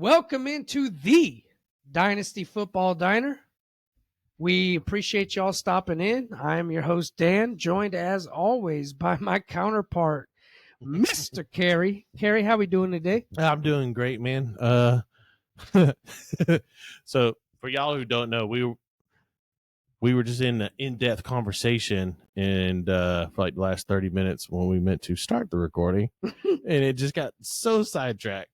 Welcome into the Dynasty Football Diner. We appreciate y'all stopping in. I am your host, Dan, joined as always by my counterpart, Mr. Carey. Carey, how we doing today? I'm doing great, man. So for y'all who don't know, we were just in an in-depth conversation and for like the last 30 minutes when we meant to start the recording, and it just got so sidetracked,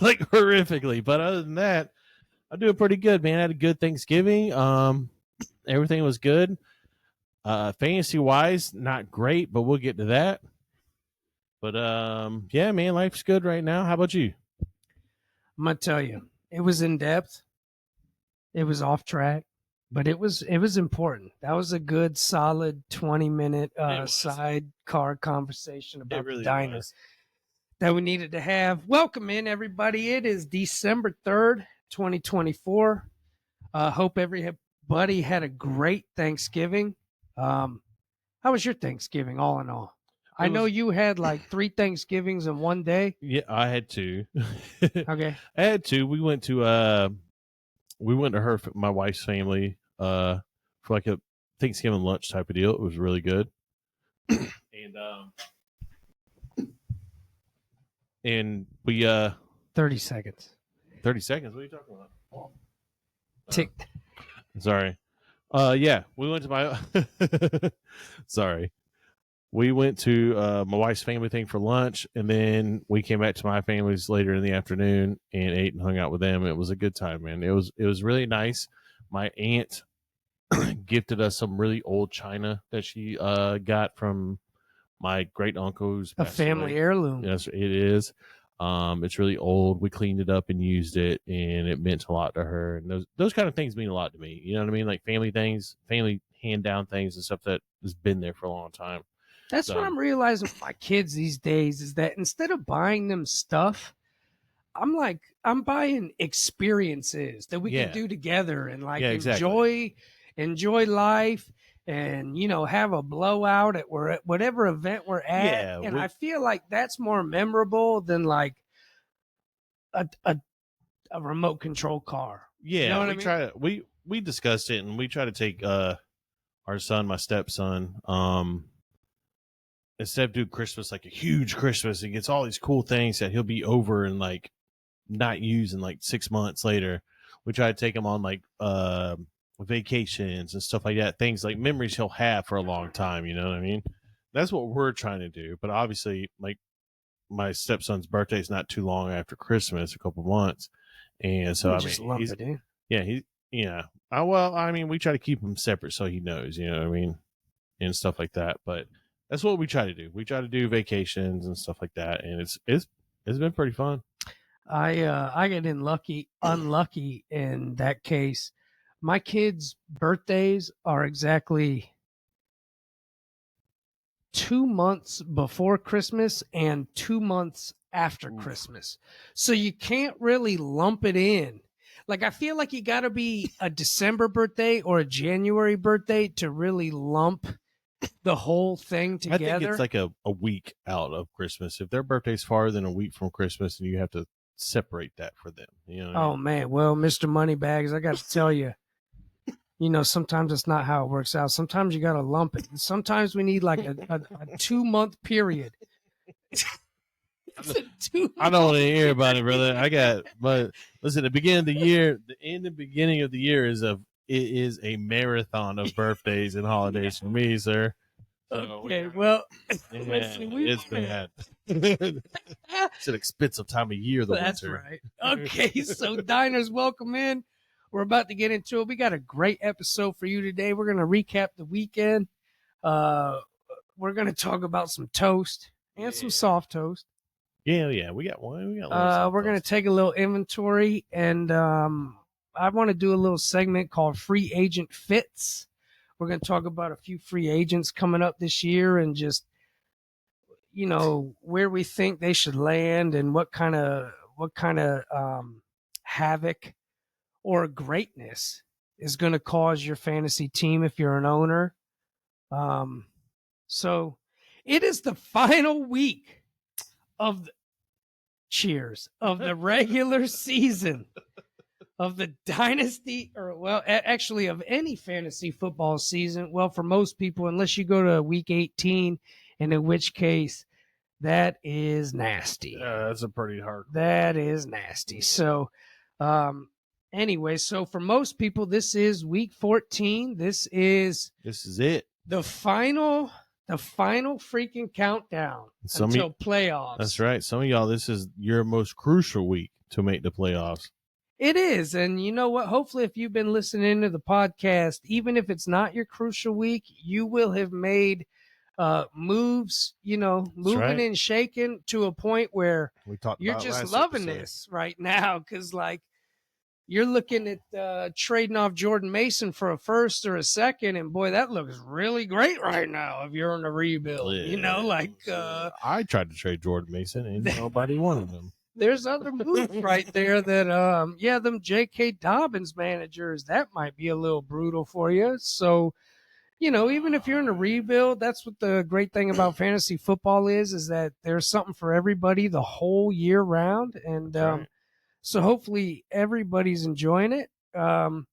like horrifically. But other than that, I'm doing pretty good, man. I had a good Thanksgiving. Everything was good. Fantasy wise, not great, but we'll get to that. But yeah, man, life's good right now. How about you? I'm gonna tell you, it was in depth. It was off track, but it was important. That was a good, solid 20-minute sidecar conversation about the diner that we needed to have. Welcome in, everybody. It is December 3rd, 2024. Hope everybody had a great Thanksgiving. How was your Thanksgiving, all in all? I know you had like 3 Thanksgivings in one day. Yeah, I had 2. Okay. I had 2. We went to my wife's family for like a Thanksgiving lunch type of deal. It was really good. and we 30 seconds. 30 seconds. What are you talking about? Tick. Sorry. Yeah, we went to my sorry. We went to my wife's family thing for lunch, and then we came back to my family's later in the afternoon and ate and hung out with them. It was a good time, man. It was really nice. My aunt gifted us some really old china that she got from my great uncle, who's a family heirloom. Yes, it is. It's really old. We cleaned it up and used it, and it meant a lot to her. And those kind of things mean a lot to me. You know what I mean? Like family things, family hand down things, and stuff that has been there for a long time. That's what I'm realizing with my kids these days, is that instead of buying them stuff, I'm buying experiences that we can do together and enjoy life, and have a blowout at whatever event we're at. And I feel like that's more memorable than like a remote control car. Yeah, you know what I mean? We discussed it, and we try to take our son, my stepson, instead of doing Christmas like a huge Christmas, he gets all these cool things that he'll be over and like not using like 6 months later. We try to take him on like vacations and stuff like that, things like memories he'll have for a long time. You know what I mean? That's what we're trying to do. But obviously, like, my stepson's birthday is not too long after Christmas, a couple months, and so well, I mean, we try to keep him separate so he knows, you know what I mean, and stuff like that. But that's what we try to do. We try to do vacations and stuff like that, and it's been pretty fun. I get unlucky in that case. My kids' birthdays are exactly 2 months before Christmas and 2 months after Christmas. So you can't really lump it in. Like, I feel like you got to be a December birthday or a January birthday to really lump the whole thing together. I think it's like a week out of Christmas. If their birthday's farther than a week from Christmas, and you have to separate that for them. You know what I mean? Man. Well, Mr. Moneybags, I got to tell you, sometimes it's not how it works out. Sometimes you got to lump it. Sometimes we need like a 2-month period. I don't want to hear about it, brother. But listen, the beginning of the year is a marathon of birthdays and holidays for me, sir. Okay, well, it's bad. It's an expensive time of year, the That's winter. Right. Okay, so diners, welcome in. We're about to get into it. We got a great episode for you today. We're going to recap the weekend. We're going to talk about some toast and some soft toast. Yeah, we got one. We're going to take a little inventory, and I want to do a little segment called Free Agent Fits. We're going to talk about a few free agents coming up this year and just, where we think they should land and what kind of havoc or greatness is going to cause your fantasy team if you're an owner. So it is the final week of cheers of the regular season of the dynasty, or actually of any fantasy football season. Well, for most people, unless you go to week 18, and in which case that is nasty. That's a pretty hard. That is nasty. So, anyway, so for most people, this is week 14. This is it. the final freaking countdown until playoffs. That's right. Some of y'all, this is your most crucial week to make the playoffs. It is. And you know what? Hopefully, if you've been listening to the podcast, even if it's not your crucial week, you will have made moves, moving and shaking to a point where you're just loving this right now. Because, like, you're looking at trading off Jordan Mason for a first or a second, and boy, that looks really great right now if you're in a rebuild. I tried to trade Jordan Mason, and nobody wanted him. There's other moves right there that, them J.K. Dobbins managers, that might be a little brutal for you. So, even if you're in a rebuild, that's what the great thing about fantasy football is that there's something for everybody the whole year round. And right. So hopefully everybody's enjoying it. All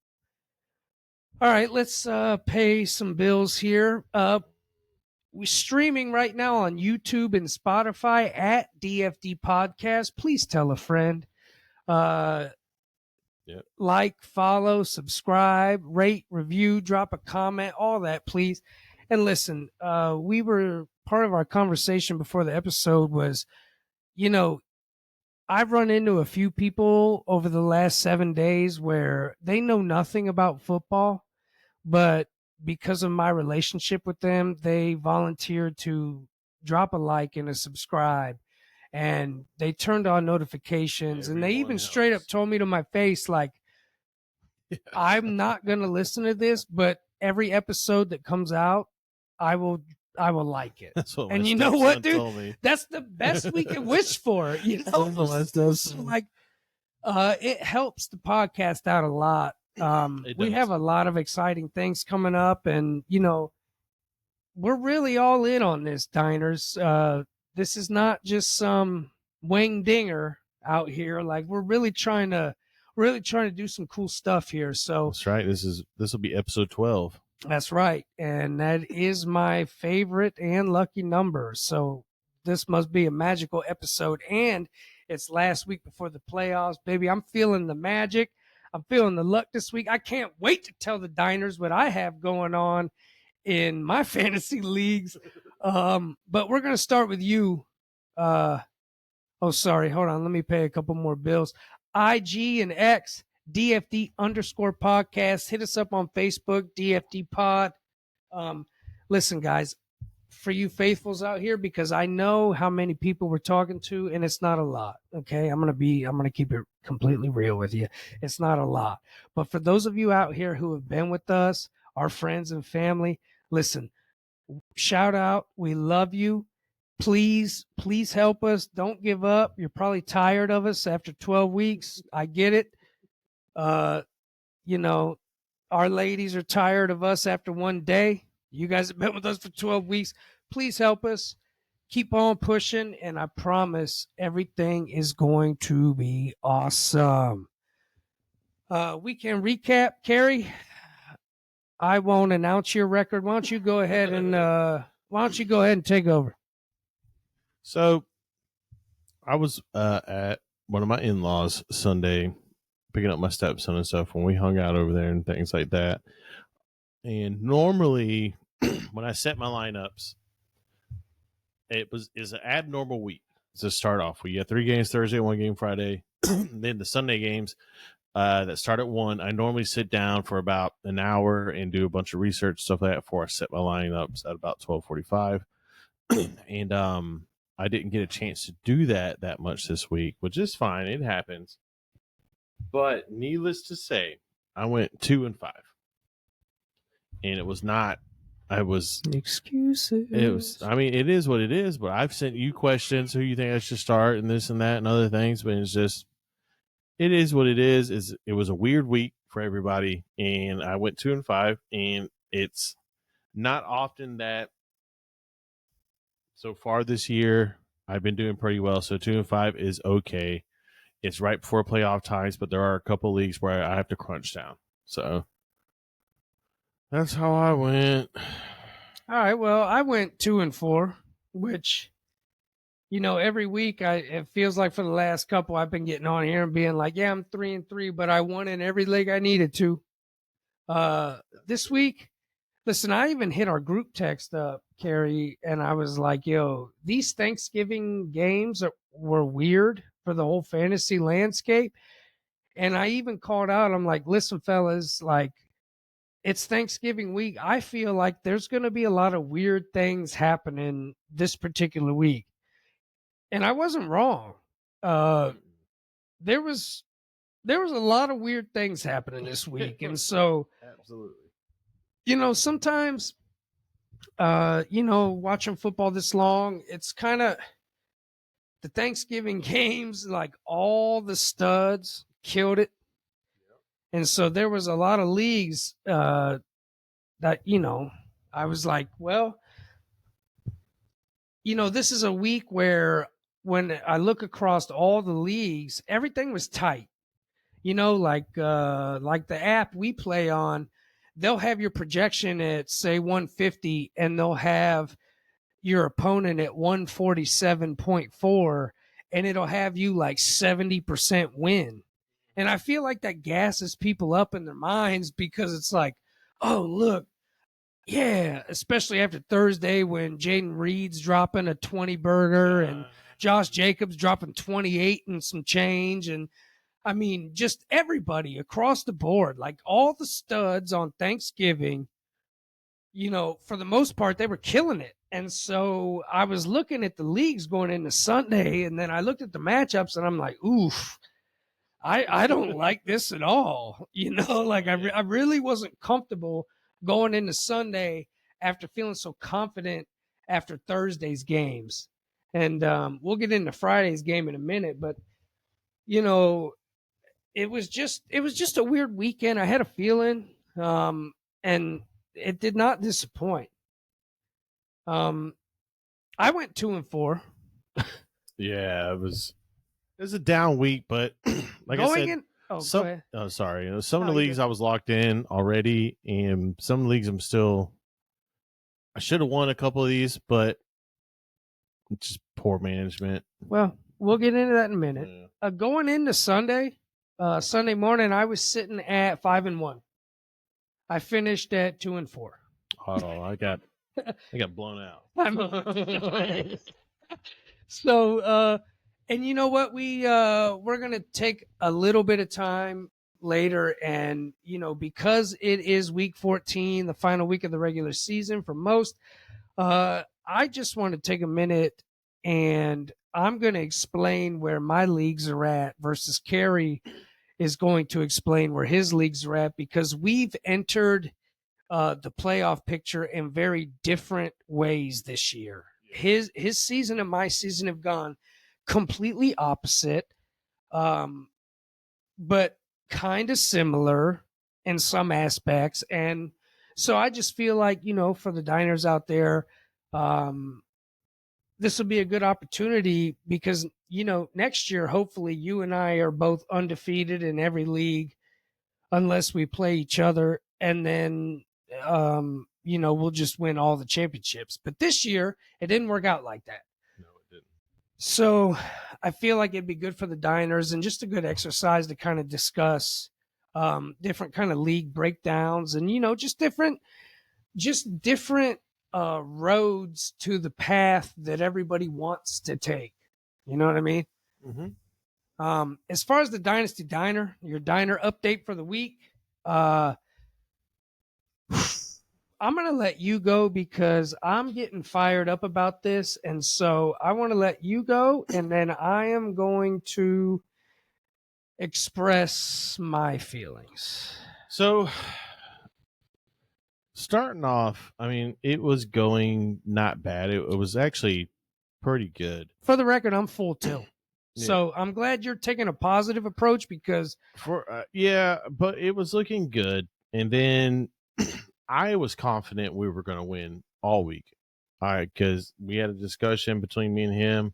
right, let's pay some bills here. We're streaming right now on YouTube and Spotify at DFD Podcast. Please tell a friend. Like, follow, subscribe, rate, review, drop a comment, all that, please. And listen, we were part of our conversation before the episode was, I've run into a few people over the last 7 days where they know nothing about football, but because of my relationship with them, they volunteered to drop a like and a subscribe, and they turned on notifications. And they even straight up told me to my face, like, I'm not going to listen to this, but every episode that comes out, I will like it. That's what and you know what, dude? That's the best we can wish for. It helps the podcast out a lot. We have a lot of exciting things coming up, and we're really all in on this, Diners. This is not just some wing dinger out here. Like, we're really trying to do some cool stuff here. So that's right. This will be episode 12. That's right. And that is my favorite and lucky number. So this must be a magical episode. And it's last week before the playoffs, baby. I'm feeling the magic. I'm feeling the luck this week. I can't wait to tell the Diners what I have going on in my fantasy leagues. But we're going to start with you. Sorry. Hold on. Let me pay a couple more bills. IG and X, DFD_podcast. Hit us up on Facebook, DFD Pod. Listen, guys, for you faithfuls out here, because I know how many people we're talking to, and it's not a lot. Okay, I'm gonna keep it completely real with you. It's not a lot, but for those of you out here who have been with us, our friends and family, listen, shout out. We love you. Please help us. Don't give up. You're probably tired of us after 12 weeks. I get it. Our ladies are tired of us after one day. You guys have been with us for 12 weeks. Please help us. Keep on pushing, and I promise everything is going to be awesome. We can recap, Kerry. I won't announce your record. Why don't you go ahead and take over? So, I was at one of my in-laws Sunday, picking up my stepson and stuff when we hung out over there and things like that. And normally, when I set my lineups, is an abnormal week to start off. We had 3 games Thursday, 1 game Friday. Then the Sunday games that start at 1. I normally sit down for about an hour and do a bunch of research, stuff like that, before I set my lineups at about 12:45. And I didn't get a chance to do that much this week, which is fine. It happens. But needless to say, I went 2-5. And it was not, excuses. It is what it is, but I've sent you questions, who you think I should start and this and that and other things, but it's just, it is what it is. It was a weird week for everybody, and I went 2-5, and it's not often that so far this year I've been doing pretty well. So 2-5 is okay. It's right before playoff times, but there are a couple leagues where I have to crunch down. So that's how I went. All right. Well, I went 2-4, which, every week it feels like for the last couple I've been getting on here and being like, yeah, I'm 3-3, but I won in every league I needed to. This week, listen, I even hit our group text up, Carrie, and I was like, yo, these Thanksgiving games were weird for the whole fantasy landscape. And I even called out, I'm like, listen, fellas, like, it's Thanksgiving week. I feel like there's going to be a lot of weird things happening this particular week. And I wasn't wrong. There was a lot of weird things happening this week. And so, Absolutely. Sometimes watching football this long, it's kind of the Thanksgiving games, like all the studs killed it. And so there was a lot of leagues that, I was like, well, this is a week where when I look across all the leagues, everything was tight. Like the app we play on, they'll have your projection at say 150 and they'll have your opponent at 147.4 and it'll have you like 70% win. And I feel like that gasses people up in their minds because it's like, oh, look, yeah, especially after Thursday when Jaden Reed's dropping a 20 burger and Josh Jacobs dropping 28 and some change. And I mean, just everybody across the board, like all the studs on Thanksgiving, for the most part, they were killing it. And so I was looking at the leagues going into Sunday, and then I looked at the matchups, and I'm like, oof, I don't like this at all. Like I really wasn't comfortable going into Sunday after feeling so confident after Thursday's games. And we'll get into Friday's game in a minute, but it was just a weird weekend. I had a feeling, and it did not disappoint. I went 2-4. Yeah, it was a down week, but like I said, go some ahead. sorry, some of No, the you're leagues good. I was locked in already, and some leagues I should have won a couple of these, but it's just poor management. Well, we'll get into that in a minute. Yeah. Going into Sunday morning, I was sitting at 5-1. I finished at 2-4. Oh, I got blown out. So, and you know what? We're gonna take a little bit of time later, and because it is week 14, the final week of the regular season for most. I just want to take a minute and I'm going to explain where my leagues are at versus Carrie is going to explain where his leagues are at because we've entered the playoff picture in very different ways this year. His season and my season have gone completely opposite, but kind of similar in some aspects. And so I just feel like, for the diners out there, this will be a good opportunity because, next year, hopefully you and I are both undefeated in every league unless we play each other. And then, we'll just win all the championships. But this year, it didn't work out like that. No, it didn't. So I feel like it'd be good for the diners and just a good exercise to kind of discuss different kind of league breakdowns and, just different roads to the path that everybody wants to take. You know what I mean? Mm-hmm. As far as the Dynasty Diner, your diner update for the week, I'm going to let you go because I'm getting fired up about this. And so I want to let you go. And then I am going to express my feelings. So, starting off, I mean, it was going not bad. It was actually pretty good. For the record, I'm full tilt. Yeah. So I'm glad you're taking a positive approach because but it was looking good. And then I was confident we were going to win all week. All right, because we had a discussion between me and him.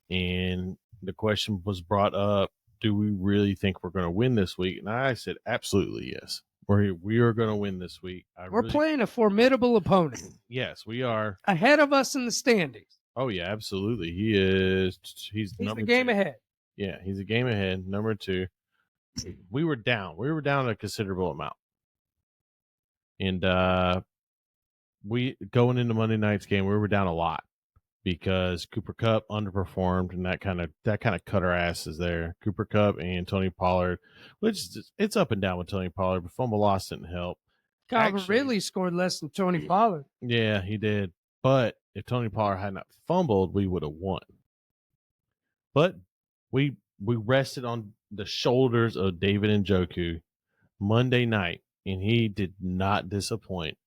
And the question was brought up, do we really think we're going to win this week? And I said, absolutely, yes. We are going to win this week. We're playing a formidable opponent. Yes, we are. Ahead of us in the standings. Oh, yeah, absolutely. He's the game ahead. Yeah, he's a game ahead. Number 2. We were down. We were down a considerable amount. And we going into Monday night's game, we were down a lot because Cooper Kupp underperformed, and that kind of cut our asses there. Cooper Kupp and Tony Pollard, which it's up and down with Tony Pollard, but fumble loss didn't help. Calvin Ridley scored less than Tony Pollard. Yeah, he did. But if Tony Pollard had not fumbled, we would have won. But we rested on the shoulders of David Njoku Monday night, and he did not disappoint.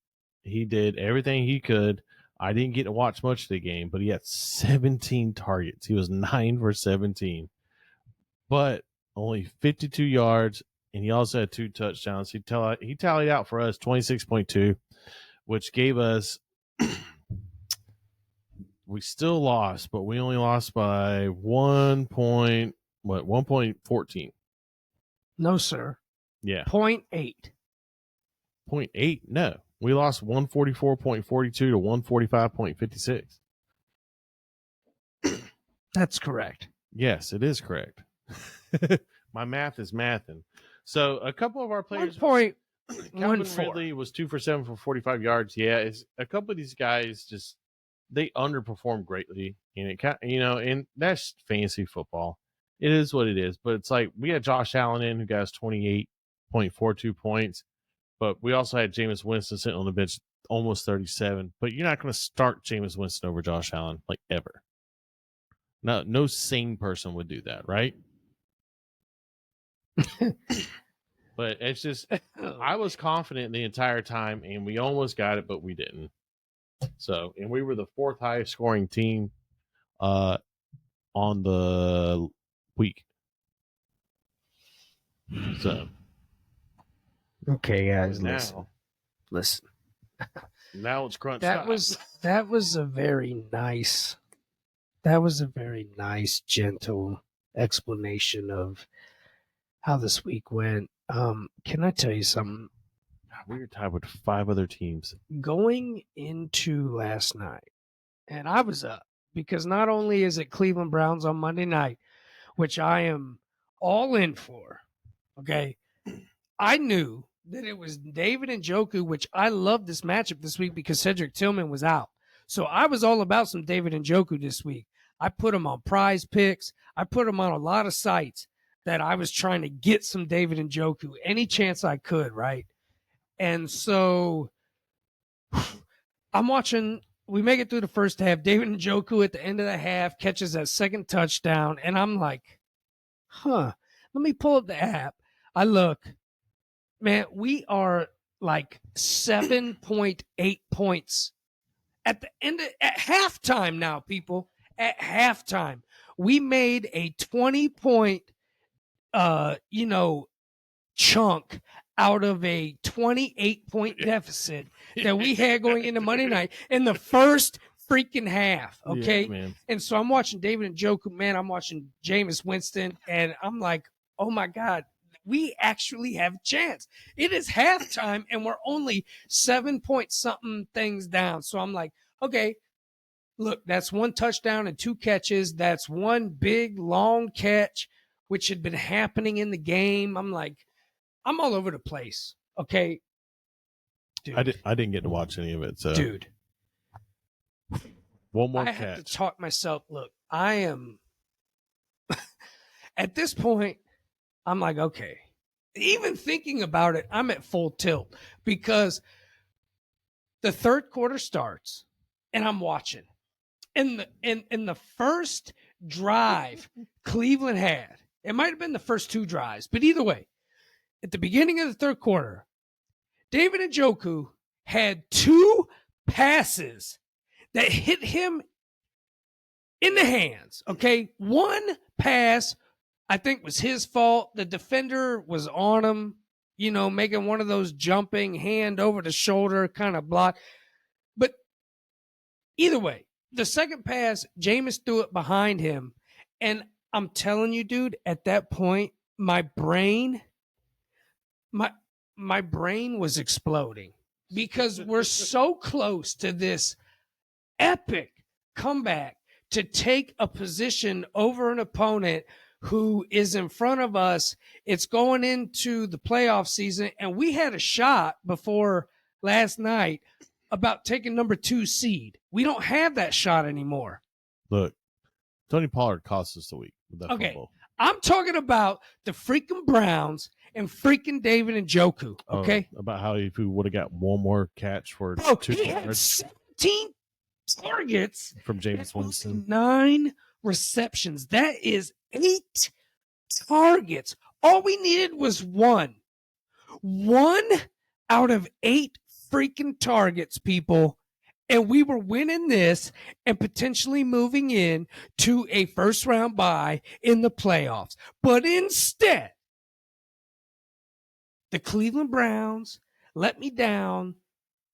He did everything he could. I didn't get to watch much of the game, but he had 17 targets. He was 9 for 17, but only 52 yards, and he also had 2 touchdowns. He tallied out for us 26.2, which gave us we still lost, but we only lost by 1.14. No, sir. Yeah. 0.8. 0.8? No. We lost 144.42 to 145.56. That's correct. Yes, it is correct. My math is mathing. So a couple of our players. Calvin Ridley was 2 for 7 for 45 yards. Yeah, a couple of these guys just they underperform greatly, and and that's fantasy football. It is what it is. But it's like we had Josh Allen in who got us 28.42 points, but we also had Jameis Winston sitting on the bench almost 37. But you're not going to start Jameis Winston over Josh Allen like ever. No sane person would do that, right? But it's just I was confident the entire time, and we almost got it, but we didn't. So, and we were the 4th highest scoring team on the week. So, okay, guys, listen. Now it's crunch that time. That was a very nice, gentle explanation of how this week went. Can I tell you something? We were tied with 5 other teams going into last night, and I was up because not only is it Cleveland Browns on Monday night, which I am all in for, okay, I knew that it was David Njoku, which I love this matchup this week because Cedric Tillman was out. So I was all about some David Njoku this week. I put him on Prize Picks. I put him on a lot of sites that I was trying to get some David Njoku any chance I could, right? And so I'm watching, we make it through the first half. David Njoku at the end of the half catches that second touchdown. And I'm like, let me pull up the app. I look, man, we are like 7.8 points at the end at halftime now, people. At halftime, we made a 20-point, chunk out of a 28-point deficit that we had going into Monday night in the first freaking half. Okay. Yeah, and so I'm watching David Njoku, man. I'm watching Jameis Winston, and I'm like, oh my God, we actually have a chance. It is halftime, and we're only 7-point-something things down. So I'm like, okay, look, that's 1 touchdown and 2 catches. That's 1 big, long catch, which had been happening in the game. I'm like, I'm all over the place. Okay. Dude. I didn't get to watch any of it. So, dude, one more I catch. have to talk myself. Look, I am at this point, I'm like, okay. Even thinking about it, I'm at full tilt because the third quarter starts and I'm watching. In the first drive Cleveland had, it might have been the first 2 drives, but either way, at the beginning of the third quarter, David Njoku had 2 passes that hit him in the hands. Okay. 1 pass, I think, was his fault. The defender was on him, making one of those jumping hand over the shoulder kind of block. But either way, the second pass, Jameis threw it behind him, And I'm telling you, dude, at that point, my brain was exploding because we're so close to this epic comeback to take a position over an opponent who is in front of us. It's going into the playoff season, and we had a shot before last night about taking number 2 seed. We don't have that shot anymore. Look, Tony Pollard cost us the week with that Okay. fumble. I'm talking about the freaking Browns and freaking David Njoku. Okay. About how if we would have got one more catch for Bro, 2 he had yards 17 targets from James Winston. 9 receptions. That is 8 targets. All we needed was one. 1 out of 8 freaking targets, people. And we were winning this and potentially moving in to a first round bye in the playoffs. But instead, the Cleveland Browns let me down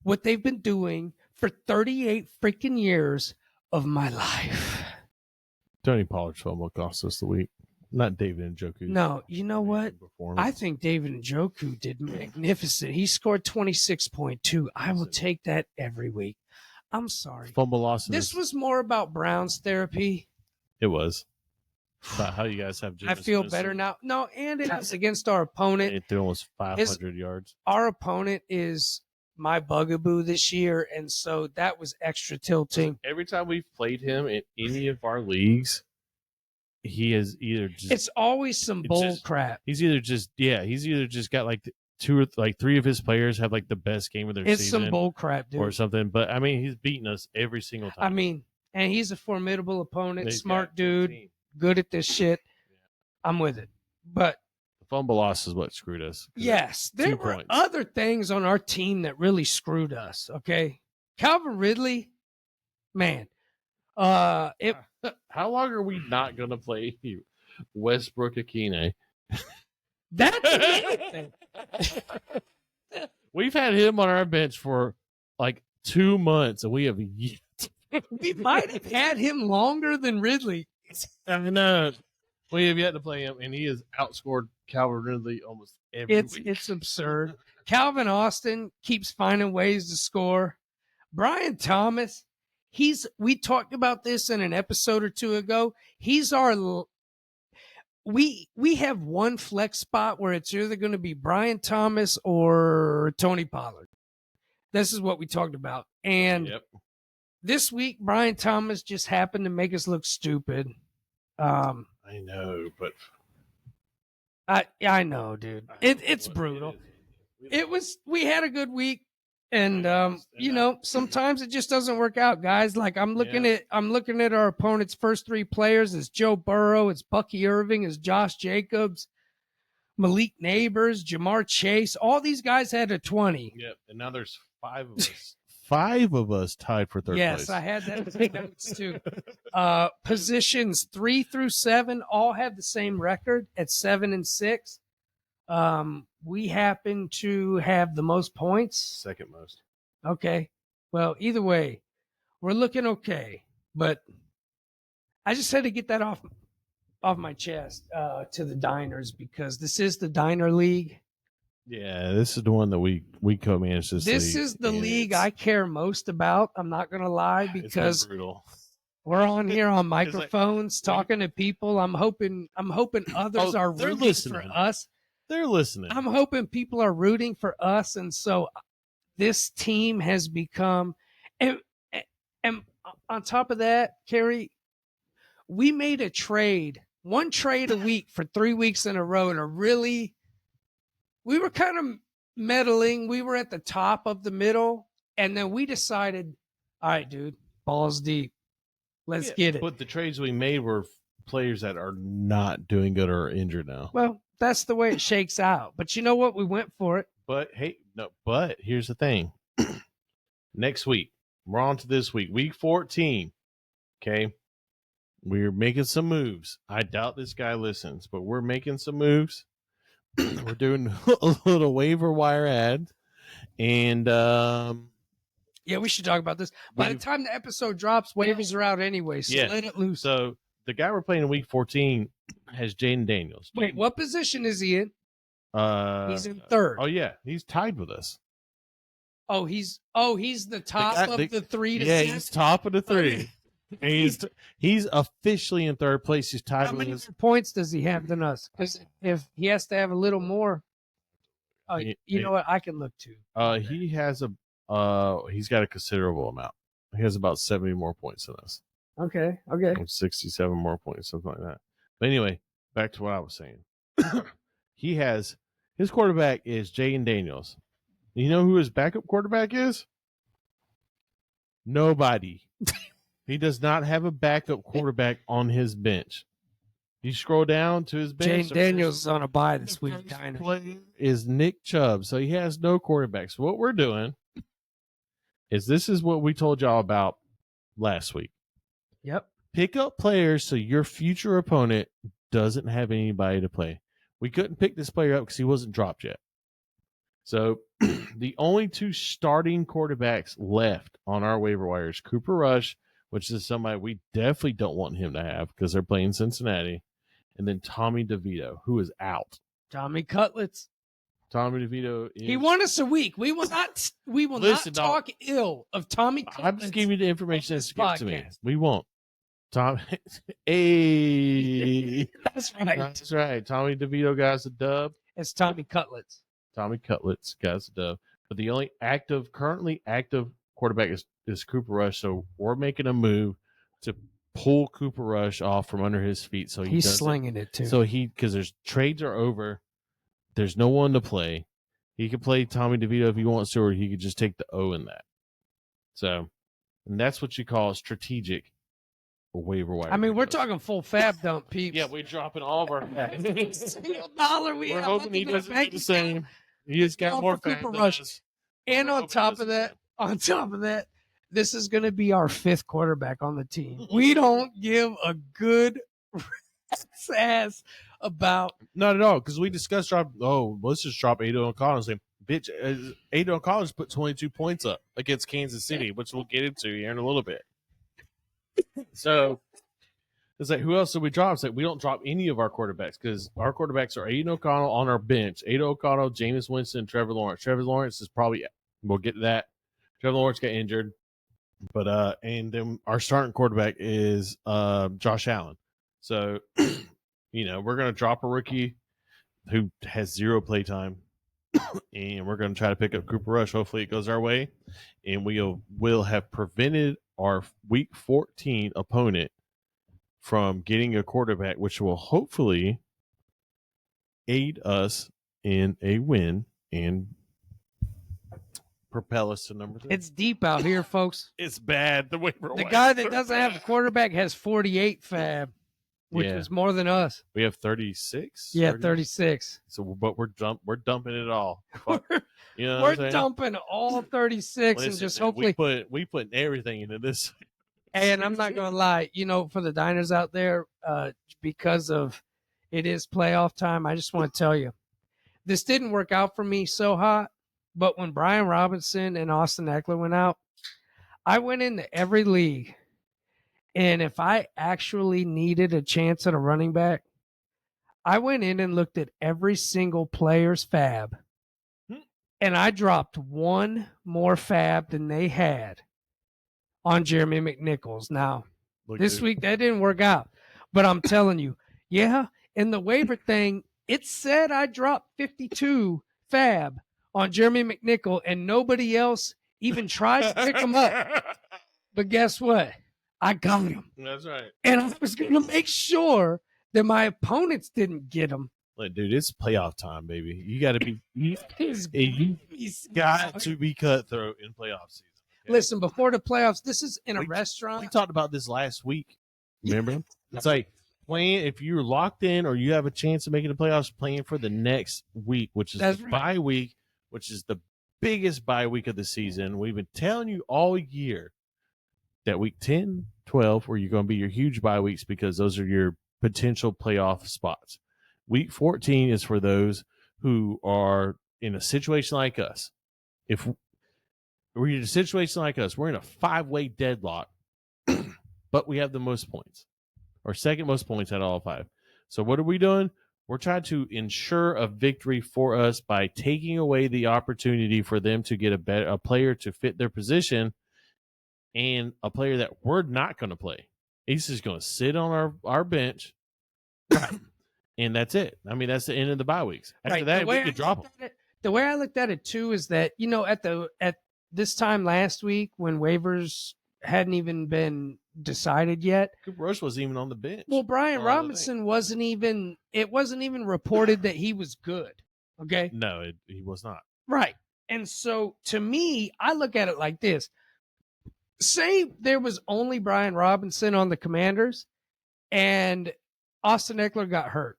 what they've been doing for 38 freaking years of my life. Tony Pollard's fumble cost us the week. Not David Njoku. No, you know what? I think David Njoku did magnificent. He scored 26.2. I will take that every week. I'm sorry. Fumble loss. This was more about Browns therapy. It was. About how you guys have I feel better now. No, and it was against our opponent. It threw almost 500 yards. Our opponent is my bugaboo this year, and so that was extra tilting. Every time we've played him in any of our leagues, he is either just... It's always some bull crap. He's either just got like 2 or 3 of his players have like the best game of their season. It's some bull crap, dude. Or something. But, I mean, he's beaten us every single time. I mean, and he's a formidable opponent, smart dude, good at this shit. I'm with it. But the fumble loss is what screwed us. Yes, there were other things on our team that really screwed us, okay? Calvin Ridley, man. How long are we not going to play you? Westbrook Akine? That's anything. We've had him on our bench for like 2 months, and we have yet. We might have had him longer than Ridley. I know. We have yet to play him, and he has outscored Calvin Ridley almost every week. It's absurd. Calvin Austin keeps finding ways to score. Brian Thomas, we talked about this in an episode or 2 ago. He's our we have one flex spot where it's either going to be Brian Thomas or Tony Pollard. This is what we talked about. And this week, Brian Thomas just happened to make us look stupid. I know, but I know, dude. It's brutal. We had a good week, and sometimes it just doesn't work out, guys. Like I'm looking at our opponent's first 3 players. It's Joe Burrow, it's Bucky Irving, it's Josh Jacobs, Malik Neighbors, Jamar Chase. All these guys had a 20. Yep, and now there's 5 of us. 5 of us tied for 3rd place. Yes, I had that in the notes too. Positions 3 through 7 all have the same record at 7 and 6. We happen to have the most points. 2nd most. Okay. Well, either way, we're looking okay. But I just had to get that off my chest to the Diners, because this is the Diner League. Yeah, this is the one that we co-manage this league. This is the league I care most about. I'm not going to lie, because we're on here on microphones talking to people. I'm hoping others are rooting for us. They're listening. I'm hoping people are rooting for us, and so this team has become. And on top of that, Kerry, we made a trade, one trade a week for 3 weeks in a row, and we were kind of meddling. We were at the top of the middle, and then we decided, all right, dude, balls deep. Let's get it. But the trades we made were players that are not doing good or injured now. Well, that's the way it shakes out. But you know what? We went for it. But here's the thing. Next week, we're on to this week, week 14. Okay. We're making some moves. I doubt this guy listens, but we're making some moves. We're doing a little waiver wire ad, and we should talk about this. By the time the episode drops, waivers are out anyway, so let it loose. So the guy we're playing in week 14 has Jaden Daniels. Wait, what position is he in? He's in 3rd. Oh yeah, he's tied with us. He's the top of the 3 to 6. He's top of the 3. And he's officially in 3rd place. He's tied How with many us. more points does he have than us? Because if he has to have a little more, you know what? I can look too. He has he's got a considerable amount. He has about 70 more points than us. Okay. 67 more points, something like that. But anyway, back to what I was saying. His quarterback is Jaden Daniels. You know who his backup quarterback is? Nobody. He does not have a backup quarterback on his bench. You scroll down to his bench. Jaden Daniels is on a bye this week. Player is Nick Chubb, so he has no quarterback. So what we're doing is this is what we told y'all about last week. Yep. Pick up players so your future opponent doesn't have anybody to play. We couldn't pick this player up because he wasn't dropped yet. So the only 2 starting quarterbacks left on our waiver wire is Cooper Rush, which is somebody we definitely don't want him to have because they're playing Cincinnati, and then Tommy DeVito, who is out. Tommy Cutlets. Tommy DeVito is... He won us a week. We will not talk ill of Tommy Cutlets. I'm just giving you the information that's given to me. We won't. Tom, hey, That's right. That's right. Tommy DeVito got us a dub. It's Tommy Cutlets. Tommy Cutlets got us a dub. But the only currently active quarterback is Cooper Rush. So we're making a move to pull Cooper Rush off from under his feet. So he's slinging it too. So because there's trades are over, there's no one to play. He could play Tommy DeVito if he wants to, or he could just take the O in that. So, and that's what you call strategic waiver wire. I mean, we're talking full fab dump, peeps. Yeah, we're dropping all of our single dollar. We're hoping he doesn't do the same. He has got more Cooper Rush. And on top of that, this is going to be our 5th quarterback on the team. We don't give a good ass about. Not at all, because we discussed let's just drop Aidan Collins. Bitch, Aidan Collins put 22 points up against Kansas City, which we'll get into here in a little bit. So it's like, who else did we drop? It's like, we don't drop any of our quarterbacks because our quarterbacks are Aidan O'Connell on our bench. Aidan O'Connell, Jameis Winston, Trevor Lawrence. Trevor Lawrence is probably, we'll get to that. Trevor Lawrence got injured. But and then our starting quarterback is Josh Allen. So, we're going to drop a rookie who has 0 play time. And we're going to try to pick up Cooper Rush. Hopefully it goes our way. And we will have prevented our week 14 opponent from getting a quarterback, which will hopefully aid us in a win and propel us to number 3. It's deep out here, folks. It's bad. The guy that doesn't have a quarterback has 48 fab, which is more than us. We have 36. Yeah, 36. So, but we're dumping it all. We're dumping all 36. Listen, and just hopefully we put everything into this. And I'm not gonna lie, for the Diners out there, because of it is playoff time, I just want to tell you, this didn't work out for me so hot. But when Brian Robinson and Austin Eckler went out, I went into every league, and if I actually needed a chance at a running back, I went in and looked at every single player's fab, and I dropped 1 more fab than they had on Jeremy McNichols. Now, this week that didn't work out, but I'm telling you, in the waiver thing, it said I dropped 52 fab on Jeremy McNichol, and nobody else even tried to pick him up. But guess what? I got him. That's right. And I was going to make sure that my opponents didn't get him. Like, dude, it's playoff time, baby. You got to be. You got to be cutthroat in playoff season. Okay? Listen, before the playoffs, this is in a restaurant. We talked about this last week. Remember? It's like playing if you're locked in or you have a chance of making the playoffs, playing for the next week, which is the bye week, which is the biggest bye week of the season. We've been telling you all year that week 10, 12 are going to be your huge bye weeks because those are your potential playoff spots. Week 14 is for those who are in a situation like us. If we're in a situation like us, we're in a 5-way deadlock, but we have the most points, or second most points out of all 5. So what are we doing? We're trying to ensure a victory for us by taking away the opportunity for them to get a player to fit their position and a player that we're not going to play. He's just going to sit on our bench, and that's it. I mean, that's the end of the bye weeks. After that, we could drop him. The way I looked at it too is that, you know, at this time last week when waivers hadn't even been decided yet, Cooper Rush wasn't even on the bench. Well, Brian Robinson wasn't even reported that he was good. Okay. No, he was not. Right. And so to me, I look at it like this. Say there was only Brian Robinson on the Commanders and Austin Eckler got hurt.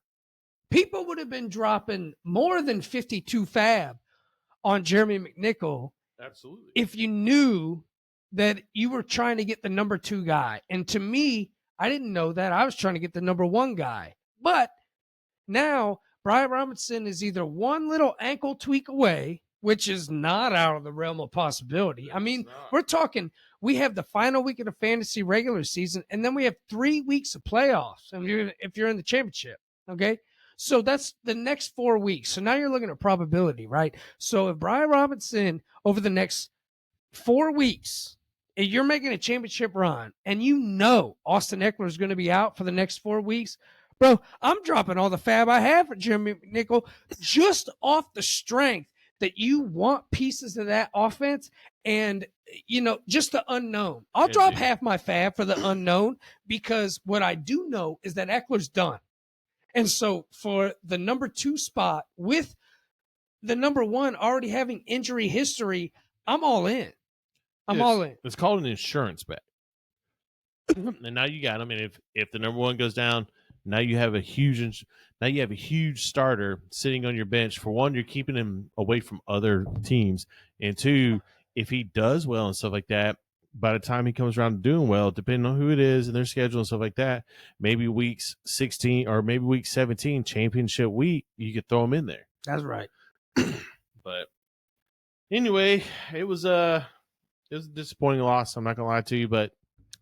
People would have been dropping more than 52 fab on Jeremy McNichol. Absolutely. If you knew that you were trying to get the number 2 guy. And to me, I didn't know that. I was trying to get the number 1 guy. But now Brian Robinson is either one little ankle tweak away, which is not out of the realm of possibility. I mean, we're talking, we have the final week of the fantasy regular season, and then we have 3 weeks of playoffs if you're in the championship. Okay. So that's the next 4 weeks. So now you're looking at probability, right? So if Brian Robinson over the next 4 weeks, if you're making a championship run and you know Austin Eckler is going to be out for the next 4 weeks, bro, I'm dropping all the fab I have for Jeremy McNichol just off the strength that you want pieces of that offense and, you know, just the unknown. I'll drop half my fab for the unknown because what I do know is that Eckler's done. And so for the number 2 spot with the number 1 already having injury history, I'm all in. All in. It's called an insurance bet. And now you got him. And if the number 1 goes down, now you have a huge starter sitting on your bench. For one, you're keeping him away from other teams. And 2, if he does well and stuff like that, by the time he comes around to doing well, depending on who it is and their schedule and stuff like that, maybe weeks 16 or maybe week 17, championship week, you could throw him in there. That's right. But anyway, it was a disappointing loss. I'm not gonna lie to you, but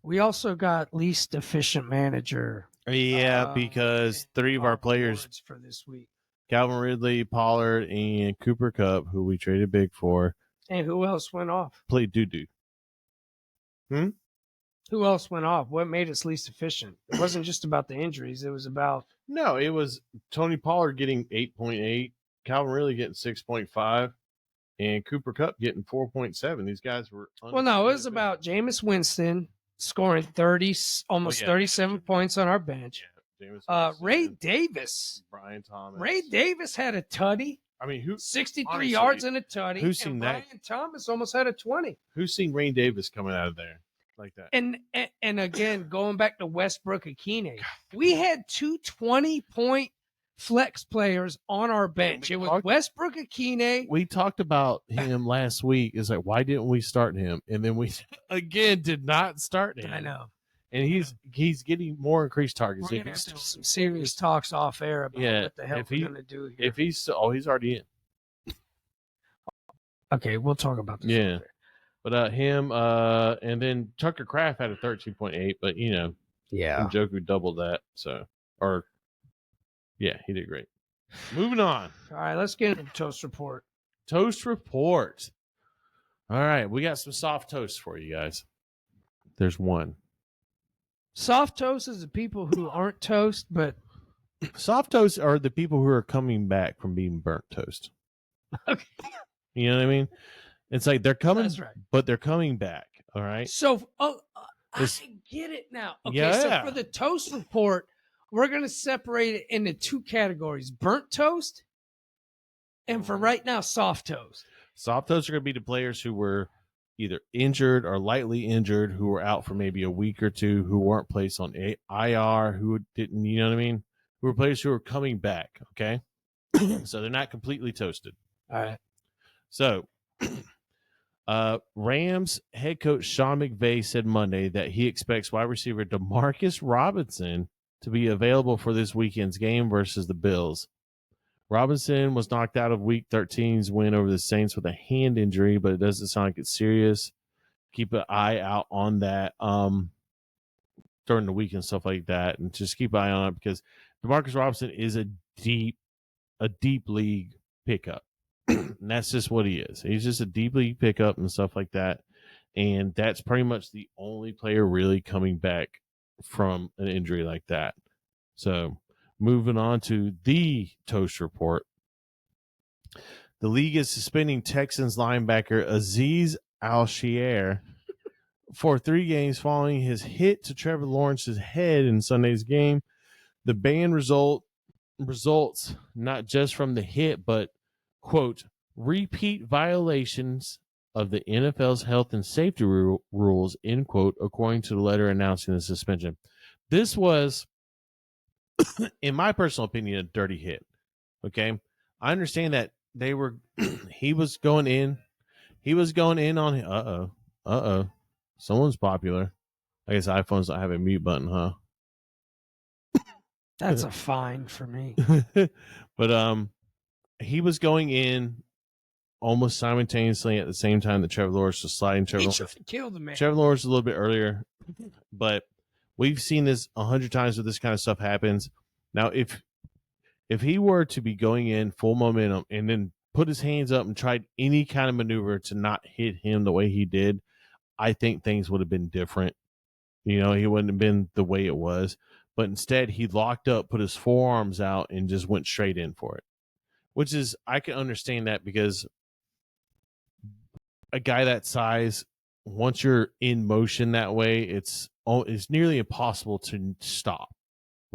we also got least efficient manager. Yeah, because 3 of our players for this week: Calvin Ridley, Pollard, and Cooper Kupp, who we traded big for. And who else went off? Played doo-doo. Who else went off? What made us least efficient? It wasn't just about the injuries. It was about it was Tony Pollard getting 8.8, Calvin Ridley getting 6.5, and Cooper Kupp getting 4.7. These guys were it was about Jameis Winston scoring 37 points on our bench. Yeah, Ray Davis, Brian Thomas. Ray Davis had a tutty. I mean, 63 yards and a tutty. Who's seen that? Brian Thomas almost had a 20. Who's seen Ray Davis coming out of there like that? And again, going back to Westbrook Akine, we had 2 20-point flex players on our bench. It was Westbrook Akine. We talked about him last week. It's like, why didn't we start him? And then we again did not start him. I know. And he's getting more increased targets. We're gonna have some serious talks off air about what the hell we're gonna do here. If he's already in. Okay, we'll talk about this. Yeah. But him, and then Tucker Kraft had a 13.8, but Njoku doubled that. So, he did great. Moving on. All right, let's get into the toast report. Toast report. All right, we got some soft toast for you guys. There's one. Soft toast is the people who aren't toast, but soft toast are the people who are coming back from being burnt toast. Okay. You know what I mean? It's like they're coming, That's right. But they're coming back. All right. So, I get it now. Okay, so for the toast report, we're going to separate it into 2 categories: burnt toast, and for right now, soft toast. Soft toast are going to be the players who were either injured or lightly injured, who were out for maybe a week or 2, who weren't placed on IR, who didn't, you know what I mean? Who were players who are coming back. Okay, so they're not completely toasted. All right. So, Rams head coach Sean McVay said Monday that he expects wide receiver Demarcus Robinson to be available for this weekend's game versus the Bills. Robinson was knocked out of Week 13's win over the Saints with a hand injury, but it doesn't sound like it's serious. Keep an eye out on that. during the week and stuff like that, and just keep an eye on it because Demarcus Robinson is a deep league pickup. And that's just what he is. He's just a deep league pickup and stuff like that. And that's pretty much the only player really coming back from an injury like that. So moving on to the Toast Report. The league is suspending Texans linebacker Azeez Al-Shaair for 3 games following his hit to Trevor Lawrence's head in Sunday's game. The ban results not just from the hit, but, quote, repeat violations of the NFL's health and safety rules, end quote, according to the letter announcing the suspension. This was, in my personal opinion, a dirty hit. Okay. I understand that he was going in on, someone's popular. I guess iPhones don't have a mute button, huh? That's a fine for me. But he was going in almost simultaneously at the same time that Trevor Lawrence was sliding. He tried to kill the man. Trevor Lawrence a little bit earlier, but we've seen this 100 times where this kind of stuff happens. Now, if he were to be going in full momentum and then put his hands up and tried any kind of maneuver to not hit him the way he did, I think things would have been different. He wouldn't have been the way it was. But instead, he locked up, put his forearms out, and just went straight in for it. Which is, I can understand that because a guy that size, once you're in motion that way, it's nearly impossible to stop.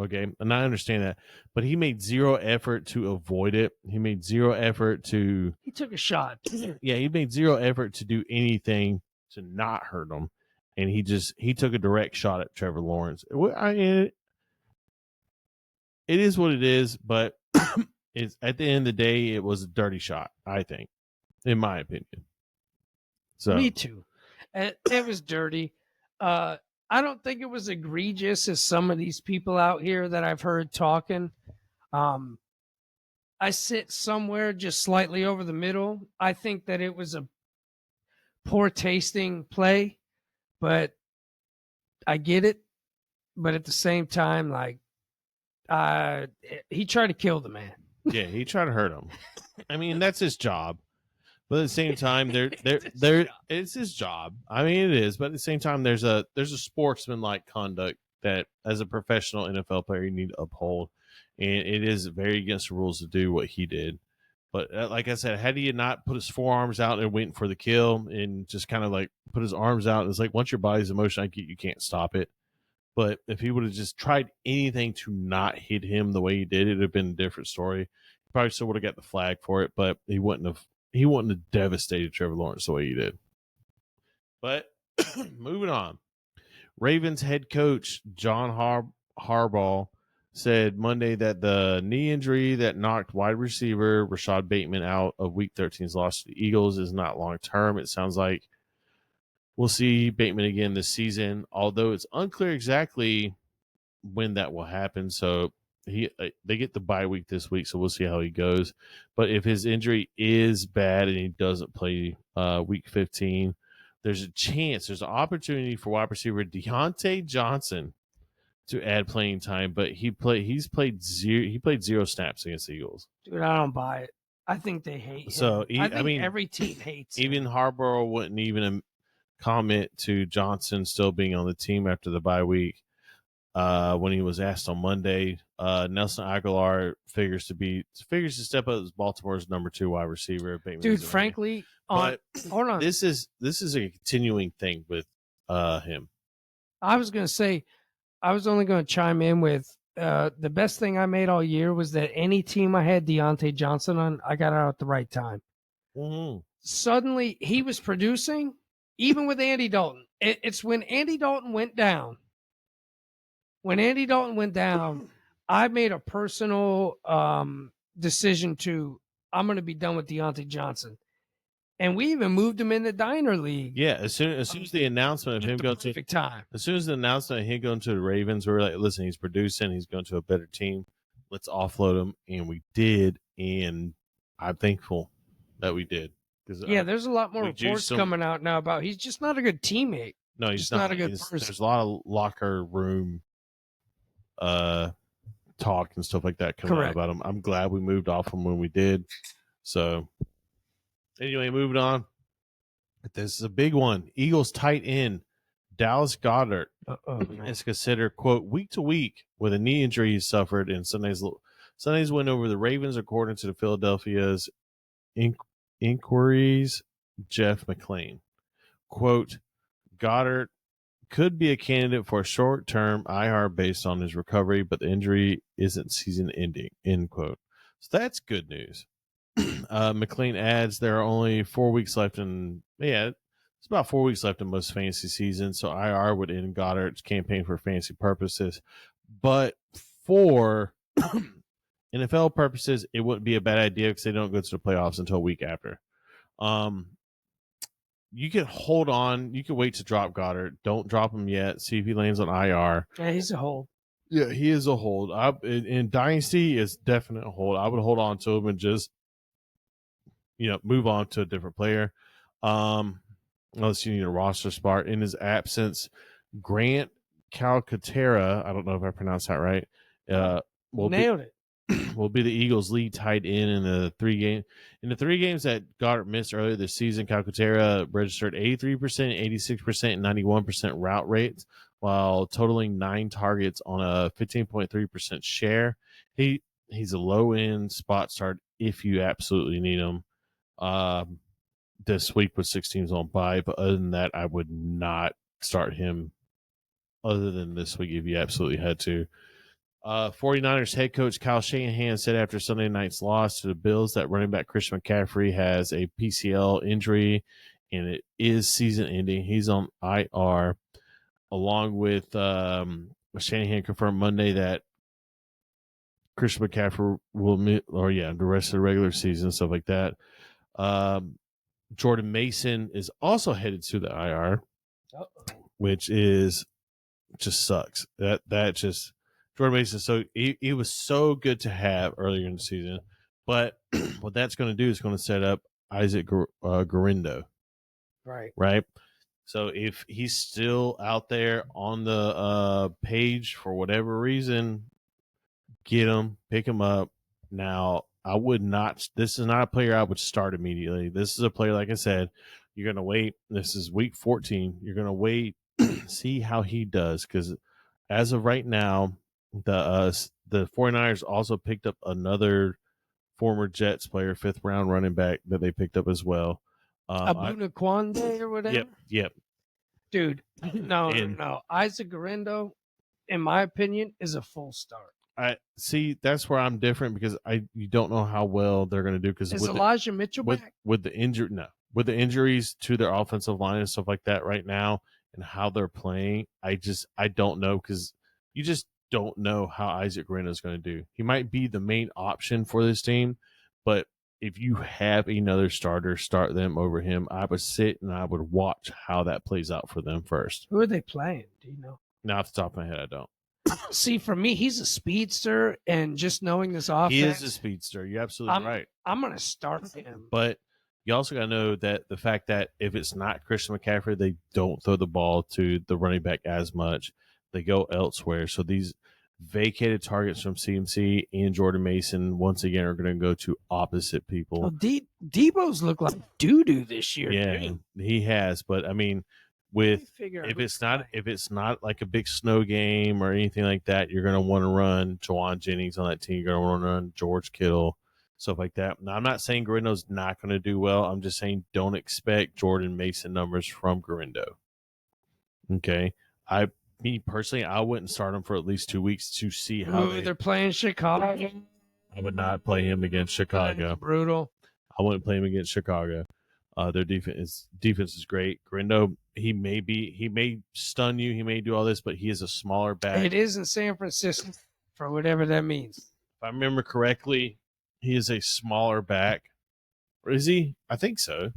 Okay, and I understand that, but he made zero effort to avoid it. He made zero effort to. He took a shot. Yeah, he made zero effort to do anything to not hurt him, and he took a direct shot at Trevor Lawrence. It is what it is, but it's at the end of the day, it was a dirty shot. I think, in my opinion. So me too. It was dirty. I don't think it was egregious as some of these people out here that I've heard talking. I sit somewhere just slightly over the middle. I think that it was a poor tasting play, but I get it. But at the same time, like, he tried to kill the man. Yeah, he tried to hurt him. I mean, that's his job. But at the same time, it's his job. I mean, it is. But at the same time, there's a sportsman-like conduct that, as a professional NFL player, you need to uphold, and it is very against the rules to do what he did. But like I said, had he not put his forearms out and went for the kill, and just kind of like put his arms out, it's like once your body's in motion, you can't stop it. But if he would have just tried anything to not hit him the way he did, it would have been a different story. He probably still would have got the flag for it, but he wouldn't have devastated Trevor Lawrence the way he did. But moving on. Ravens head coach John Harbaugh said Monday that the knee injury that knocked wide receiver Rashad Bateman out of Week 13's loss to the Eagles is not long-term. It sounds like we'll see Bateman again this season, although it's unclear exactly when that will happen. So they get the bye week this week, so we'll see how he goes. But if his injury is bad and he doesn't play Week 15, there's an opportunity for wide receiver Deontay Johnson to add playing time. But he played zero snaps against the Eagles. Dude, I don't buy it. I think they hate him. So I mean, every team hates him. Even Harbaugh wouldn't even comment to Johnson still being on the team after the bye week. When he was asked on Monday, Nelson Aguilar figures to step up as Baltimore's number 2 wide receiver. Dude, frankly, hold on. This is a continuing thing with him. I was going to say, I was only going to chime in with the best thing I made all year was that any team I had Deontay Johnson on, I got out at the right time. Mm-hmm. Suddenly, he was producing, even with Andy Dalton. It's when Andy Dalton went down. When Andy Dalton went down, I made a personal decision I'm going to be done with Deontay Johnson. And we even moved him in the Diner League. Yeah, as soon as the announcement of him going to time. As soon as the announcement of him going to the Ravens, we were like, listen, he's producing, he's going to a better team. Let's offload him. And we did. And I'm thankful that we did. Yeah, there's a lot more reports coming out now about he's just not a good teammate. No, he's Just not a good He's- person. There's a lot of locker room talk and stuff like that coming out Correct. about him. I'm glad we moved off him when we did. So anyway, moving on. This is a big one. Eagles tight end Dallas Goddard is considered, quote, week to week with a knee injury he suffered in Sunday's win over the Ravens, according to the Philadelphia's inquiries. Jeff McClain, quote, Goddard could be a candidate for a short-term IR based on his recovery, but the injury isn't season-ending, end quote. So that's good news. McLean adds there are only 4 weeks left it's about 4 weeks left in most fantasy seasons, so IR would end Goddard's campaign for fantasy purposes. But for NFL purposes, it wouldn't be a bad idea because they don't go to the playoffs until a week after. You can hold on. You can wait to drop Goddard. Don't drop him yet. See if he lands on IR. Yeah, he's a hold. Yeah, he is a hold. In Dynasty, it's definite hold. I would hold on to him and just, move on to a different player. Unless you need a roster spot. In his absence, Grant Calcaterra, I don't know if I pronounced that right, Nailed it. will be the Eagles' lead tight end in the 3 games that Goddard missed earlier this season. Calcaterra registered 83%, 86%, and 91% route rates, while totaling 9 targets on a 15.3% share. He's a low-end spot start if you absolutely need him. This week with 6 teams on bye, but other than that, I would not start him other than this week if you absolutely had to. 49ers head coach Kyle Shanahan said after Sunday night's loss to the Bills that running back Christian McCaffrey has a PCL injury and it is season ending. He's on IR, along with Shanahan confirmed Monday that Christian McCaffrey will miss, the rest of the regular season, stuff like that. Jordan Mason is also headed to the IR, which is just sucks. That just Jordan Mason. So he was so good to have earlier in the season, but what that's going to do is going to set up Isaac Garindo, right. So if he's still out there on the page for whatever reason, get him, pick him up. Now, I would not. This is not a player I would start immediately. This is a player, like I said, you're going to wait. This is week 14. You're going to wait, see how he does, because as of right now, the 49ers also picked up another former Jets player, 5th round running back that they picked up as well. Abuna Kwande or whatever? Yep. Dude, no. Isaac Garindo, in my opinion, is a full start. I see. That's where I'm different because you don't know how well they're going to do. Because is Elijah Mitchell back? With the injuries to their offensive line and stuff like that right now, and how they're playing, I don't know, because you just don't know how Isaac Garindo is going to do. He might be the main option for this team, but if you have another starter, start them over him. I would sit and I would watch how that plays out for them first. Who are they playing? Do you know? Now, off the top of my head, I don't. See, for me, he's a speedster, and just knowing this offense, he is a speedster. You're absolutely right. I'm going to start him, but you also got to know that the fact that if it's not Christian McCaffrey, they don't throw the ball to the running back as much. They go elsewhere. So these vacated targets from CMC and Jordan Mason once again are going to go to opposite people. Well, Debo's looked like doo-doo this year. Yeah, dude. He has, but I mean, if it's not like a big snow game or anything like that, you're going to want to run Jawan Jennings on that team. You're going to want to run George Kittle, stuff like that. Now, I'm not saying Garindo's not going to do well. I'm just saying don't expect Jordan Mason numbers from Garindo. Okay, me personally, I wouldn't start him for at least 2 weeks to see how they're playing Chicago. I would not play him against Chicago. That's brutal. I wouldn't play him against Chicago. Their defense is great. Garindo, he may stun you, he may do all this, but he is a smaller back. It is in San Francisco, for whatever that means. If I remember correctly, he is a smaller back. Or is he? I think so.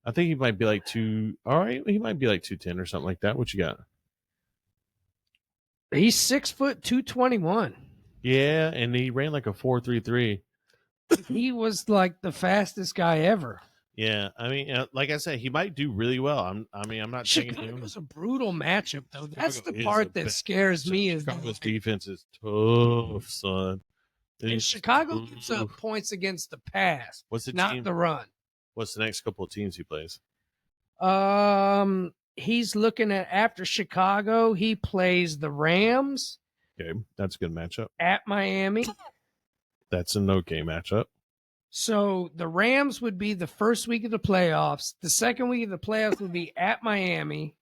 I think he might be like he might be like 210 or something like that. What you got? He's 6 foot 221. Yeah, and he ran like a 4.33. He was like the fastest guy ever. Yeah, I mean, like I said, he might do really well. I'm not taking him. Chicago's a brutal matchup, though. That's Chicago the is part a that bad scares me. Is Chicago's defense is tough, son. It and is Chicago gives up tough. points against the pass, What's the not team? the run. What's the next couple of teams he plays? He's looking at after Chicago. He plays the Rams Okay, that's a good matchup. at Miami. That's an okay matchup. So the Rams would be the first week of the playoffs. The second week of the playoffs would be at Miami,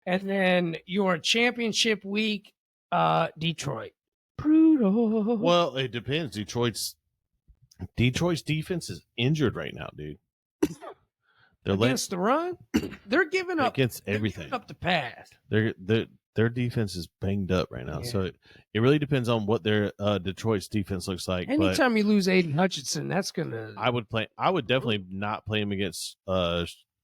and then your championship week, Detroit. Brutal. Well, it depends. Detroit's defense is injured right now, dude. They're Against the run, they're giving up against they're everything. giving up the pass. Their defense is banged up right now, Yeah. so it really depends on what their Detroit's defense looks like. Anytime you lose Aiden Hutchinson, that's gonna. I would definitely not play him against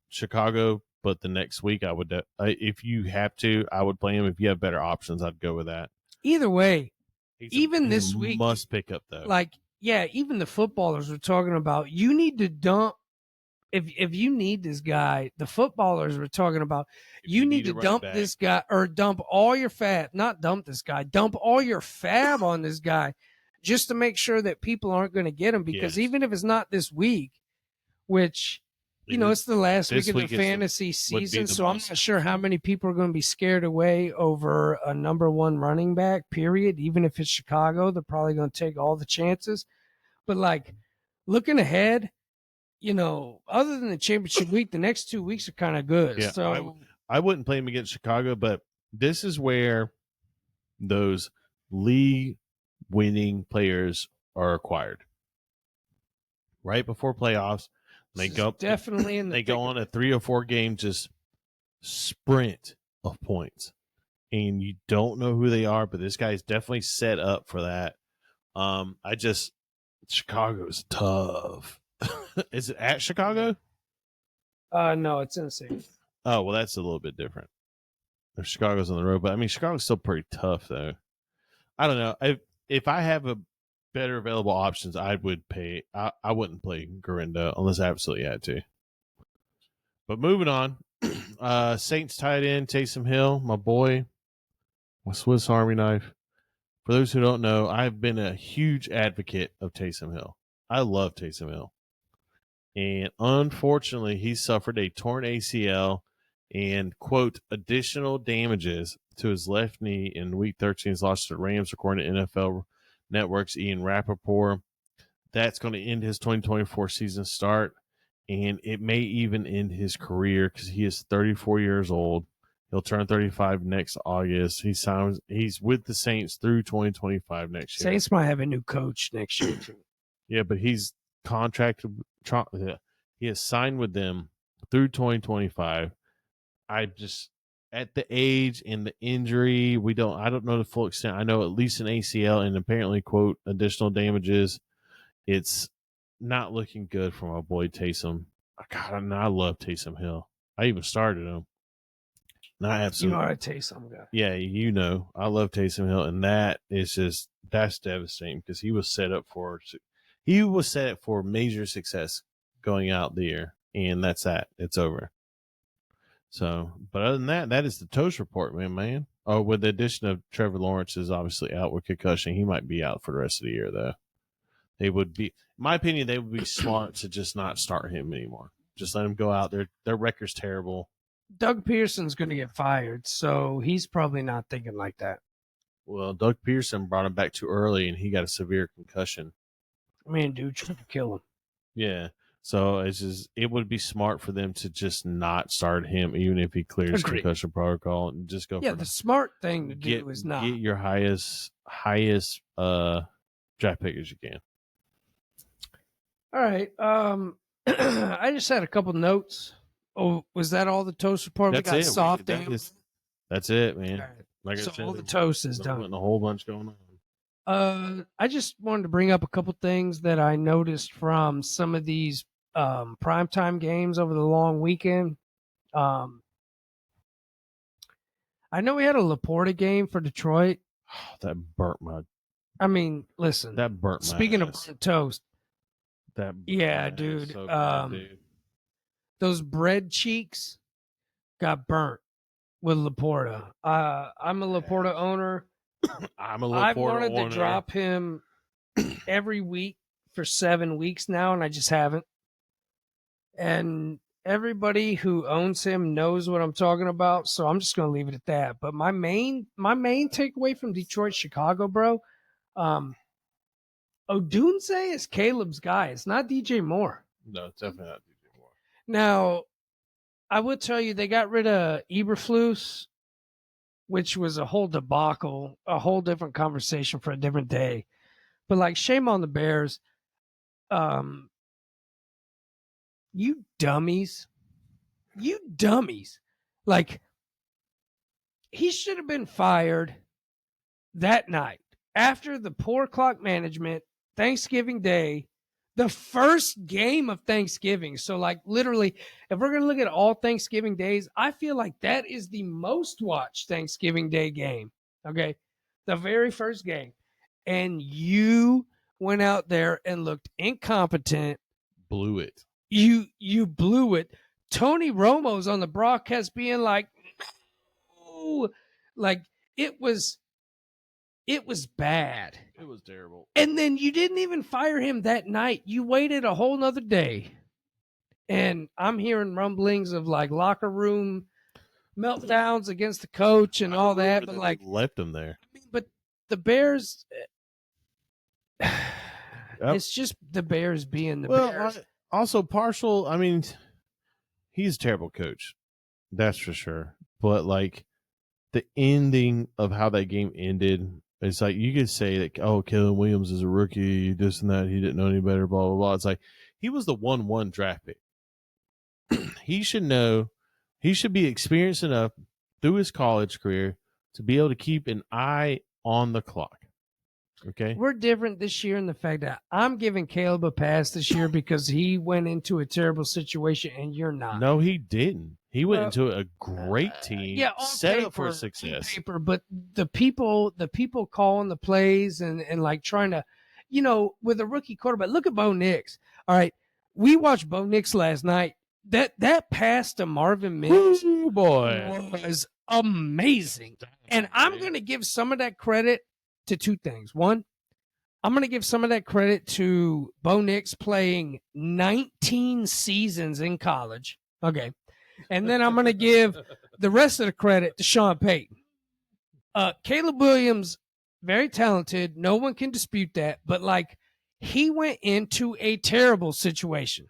Chicago, but the next week I would. If you have to, I would play him. If you have better options, I'd go with that. Either way, even He this week, must pick up though. like even the footballers were talking about. You need to dump. If you need this guy, the footballers were talking about. You need to dump this guy or dump all your fab. Not dump this guy. Dump all your fab on this guy, just to make sure that people aren't going to get him. Because even if it's not this week, which it's the last week of the fantasy season, so I'm not sure how many people are going to be scared away over a number one running back. Period. Even if it's Chicago, they're probably going to take all the chances. But looking ahead. Other than the championship week, the next 2 weeks are kind of good. Yeah, so I wouldn't play him against Chicago, but this is where those league-winning players are acquired. Right before playoffs, they go definitely in. They go on a 3 or 4 game just sprint of points, and you don't know who they are, but this guy's definitely set up for that. Chicago's tough. Is it at Chicago? No, it's in the city. Oh, well, that's a little bit different. If Chicago's on the road, but I mean, Chicago's still pretty tough, though. I don't know. If I have a better available options, I would pay. I wouldn't play Garindo unless I absolutely had to. But moving on, Saints tight end Taysom Hill, my boy, my Swiss Army knife. For those who don't know, I've been a huge advocate of Taysom Hill. I love Taysom Hill. And unfortunately, he suffered a torn ACL and, quote, additional damages to his left knee in Week 13's loss to the Rams, according to NFL Network's Ian Rappaport. That's going to end his 2024 season start, and it may even end his career because he is 34 years old. He'll turn 35 next August. He's with the Saints through 2025 next year. Saints might have a new coach next year. Yeah, but he's contracted. He has signed with them through 2025. I just at the age and the injury, I don't know the full extent. I know at least an ACL and apparently, quote, additional damages. It's not looking good for my boy Taysom. God, I love Taysom Hill. I even started him. And I absolutely, you are a Taysom guy. Yeah, I love Taysom Hill, and that's devastating because he was set up for major success going out the year, and that's that. It's over. So, but other than that, that is the Toast Report, man. Oh, with the addition of Trevor Lawrence is obviously out with concussion. He might be out for the rest of the year, though. They would be, in my opinion, they would be smart to just not start him anymore. Just let him go out there. Their record's terrible. Doug Pearson's going to get fired, so he's probably not thinking like that. Well, Doug Pearson brought him back too early, and he got a severe concussion. I mean, dude, trying to kill him. Yeah. So it would be smart for them to just not start him, even if he clears concussion protocol, and just go. Yeah, the smart thing to do is not get your highest draft pick as you can. All right. I just had a couple notes. Oh, was that all the Toast Report? That's we got it. soft. That's it, man. Right. Like so I said, all the toast is done. A whole bunch going on. I just wanted to bring up a couple things that I noticed from some of these primetime games over the long weekend. I know we had a Laporta game for Detroit. That burnt my. I mean, listen. That burnt my. Speaking ass. of toast. That. Yeah, dude. So bad, dude. those bread cheeks got burnt with Laporta. I'm a Laporta owner. I'm a I've Laporta wanted to owner. drop him every week for 7 weeks now, and I just haven't. And everybody who owns him knows what I'm talking about, so I'm just going to leave it at that. But my main takeaway from Detroit, Chicago, bro, Odunze is Caleb's guy. It's not DJ Moore. No, it's definitely not DJ Moore. Now, I will tell you, they got rid of Eberflus, which was a whole debacle, a whole different conversation for a different day. But like, shame on the Bears. You dummies. You dummies. Like, he should have been fired that night after the poor clock management, Thanksgiving Day, the first game of Thanksgiving. So, like, literally, if we're going to look at all Thanksgiving days, I feel like that is the most watched Thanksgiving Day game. Okay. The very first game. And you went out there and looked incompetent. Blew it. You blew it. Tony Romo's on the broadcast being like, no. Like, it was bad. It was terrible. And then you didn't even fire him that night. You waited a whole nother day. And I'm hearing rumblings of like locker room meltdowns against the coach and all that. But like, left him there. But the Bears, Yep. It's just the Bears being the Bears. Also partial. I mean, he's a terrible coach. That's for sure. But like the ending of how that game ended, it's like you could say that, oh, Caleb Williams is a rookie, this and that, he didn't know any better, blah, blah, blah. It's like he was the 1-1 draft pick. He should know, he should be experienced enough through his college career to be able to keep an eye on the clock. Okay. We're different this year in the fact that I'm giving Caleb a pass this year because he went into a terrible situation and you're not. No, he didn't. He went into a great team, set up for success. Paper, but the people calling the plays and like trying to, with a rookie quarterback. Look at Bo Nix. All right, we watched Bo Nix last night. That pass to Marvin Mims, was amazing. And I'm going to give some of that credit to two things. One, I'm going to give some of that credit to Bo Nix playing 19 seasons in college. Okay. And then I'm going to give the rest of the credit to Sean Payton. Caleb Williams, very talented. No one can dispute that. But, like, he went into a terrible situation.